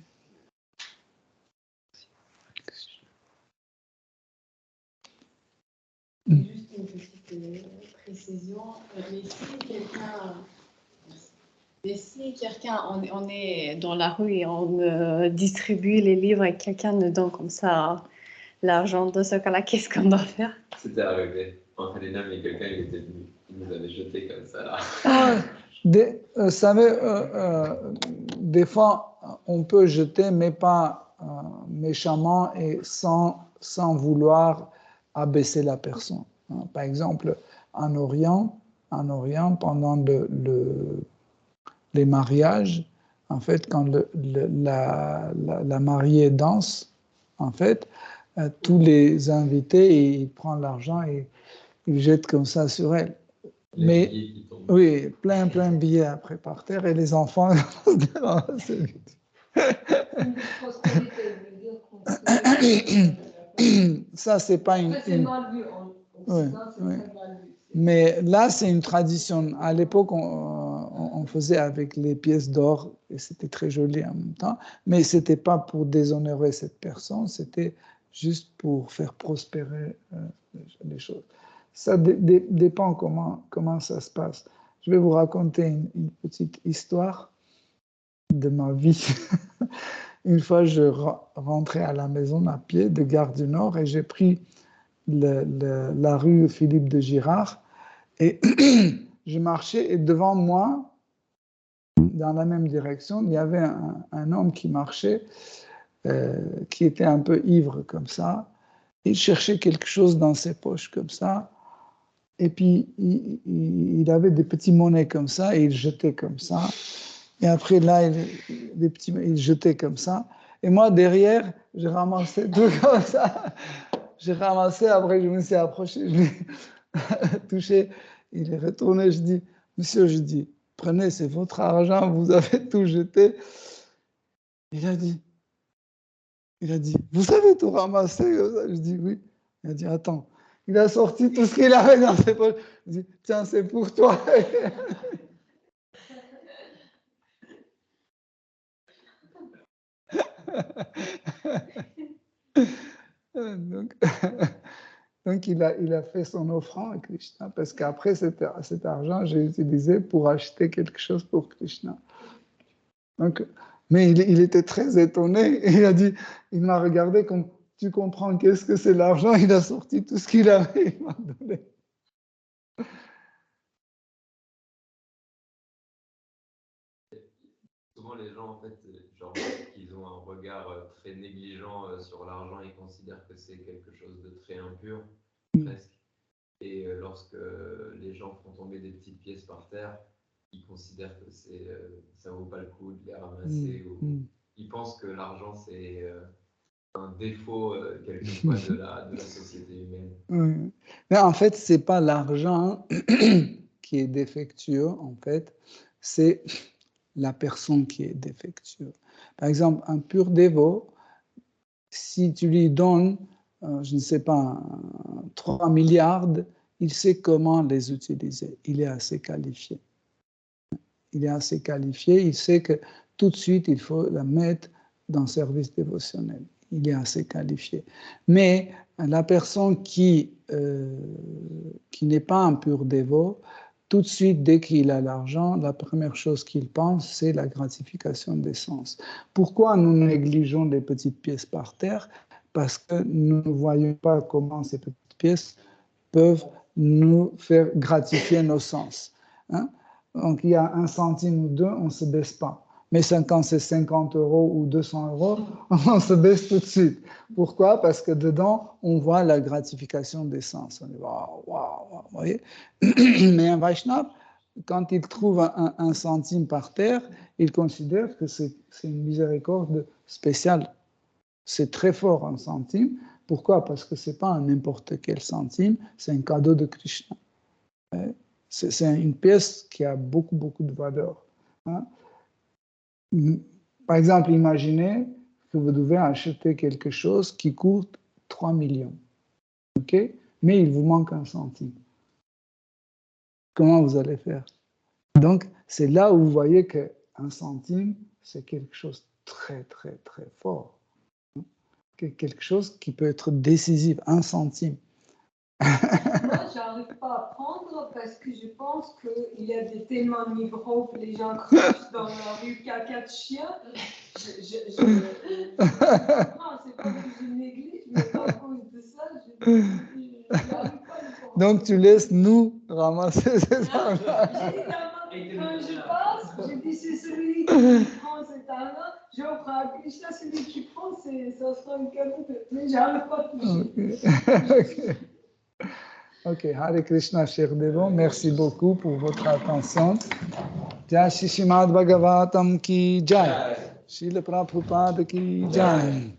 Juste une petite précision. Mais si quelqu'un, on est dans la rue et on distribue les livres et quelqu'un nous donne comme ça l'argent de ce cas-là, qu'est-ce qu'on doit faire? C'était arrivé. En Harinam, il y a quelqu'un qui était venu, qui nous avait jeté comme ça là. Vous savez, des fois, on peut jeter, mais pas méchamment et sans vouloir abaisser la personne. Par exemple, en Orient, pendant les mariages, en fait, quand la mariée danse, en fait, tous les invités, ils prennent l'argent et ils jettent comme ça sur elle. Mais oui, plein de billets après par terre et les enfants. Ça, c'est pas une. C'est mal vu en Occident, c'est très mal vu. Mais là, c'est une tradition. À l'époque, on faisait avec les pièces d'or et c'était très joli en même temps. Mais c'était pas pour déshonorer cette personne, c'était juste pour faire prospérer les choses. Ça dépend comment ça se passe. Je vais vous raconter une petite histoire de ma vie. Une fois, je rentrais à la maison à pied de Gare du Nord et j'ai pris la rue Philippe de Girard et je marchais et devant moi, dans la même direction, il y avait un homme qui marchait, qui était un peu ivre comme ça. Il cherchait quelque chose dans ses poches comme ça. Et puis, il avait des petits monnaies comme ça et il jetait comme ça. Et après, là, il jetait comme ça. Et moi, derrière, j'ai ramassé tout comme ça. J'ai ramassé, après, je me suis approché, je l'ai touché. Il est retourné, je dis, monsieur, je dis, prenez, c'est votre argent, vous avez tout jeté. Il a dit, vous avez tout ramassé comme ça? Je dis, oui. Il a dit, attends. Il a sorti tout ce qu'il avait dans ses poches. Il dit, tiens, c'est pour toi. Donc il a fait son offrande à Krishna, parce qu'après cet argent, j'ai utilisé pour acheter quelque chose pour Krishna. Donc, mais il était très étonné. Il m'a regardé comme, tu comprends qu'est-ce que c'est l'argent? Il a sorti tout ce qu'il avait, il m'a donné. Souvent, les gens, en fait, genre, ils ont un regard très négligent sur l'argent, ils considèrent que c'est quelque chose de très impur, presque. Et lorsque les gens font tomber des petites pièces par terre, ils considèrent que ça vaut pas le coup de les ramasser. Ou ils pensent que l'argent, c'est un défaut, quelquefois, de la société humaine. Mais en fait, c'est pas l'argent qui est défectueux, en fait, c'est la personne qui est défectueuse. Par exemple, un pur dévot, si tu lui donnes, je ne sais pas, 3 milliards, il sait comment les utiliser. Il est assez qualifié. Il sait que tout de suite, il faut la mettre dans le service dévotionnel. Il est assez qualifié. Mais la personne qui n'est pas un pur dévot, tout de suite, dès qu'il a l'argent, la première chose qu'il pense, c'est la gratification des sens. Pourquoi nous négligeons les petites pièces par terre? Parce que nous ne voyons pas comment ces petites pièces peuvent nous faire gratifier nos sens. Donc, il y a 1 centime ou 2, on ne se baisse pas. Mais quand c'est 50 € ou 200 €, on se baisse tout de suite. Pourquoi? Parce que dedans, on voit la gratification des sens. On dit waouh, waouh, vous voyez? Mais un Vaishnava, quand il trouve un centime par terre, il considère que c'est une miséricorde spéciale. C'est très fort un centime. Pourquoi? Parce que ce n'est pas un n'importe quel centime, c'est un cadeau de Krishna. C'est une pièce qui a beaucoup, beaucoup de valeur. Hein? Par exemple, imaginez que vous devez acheter quelque chose qui coûte 3 millions. Okay? Mais il vous manque un centime. Comment vous allez faire? Donc, c'est là où vous voyez qu'un centime, c'est quelque chose de très, très, très fort. Quelque chose qui peut être décisif, un centime. Moi, j'arrive pas à prendre parce que je pense qu'il y a tellement de micros que les gens crachent dans la rue caca de chien. Non, c'est pas que je néglige, mais à cause de ça, j'arrive pas à le prendre. Donc, tu laisses nous ramasser ces argent. J'ai dit, quand je passe, je dis c'est celui qui prend cet argent, j'offre à Krishna, celui qui prend, ça sera un cadeau, mais j'arrive pas à toucher. Ok, Hare Krishna, cher Devo, merci beaucoup pour votre attention. Jai Shri Srimad Bhagavatam ki jai, Srila Prabhupada ki jai.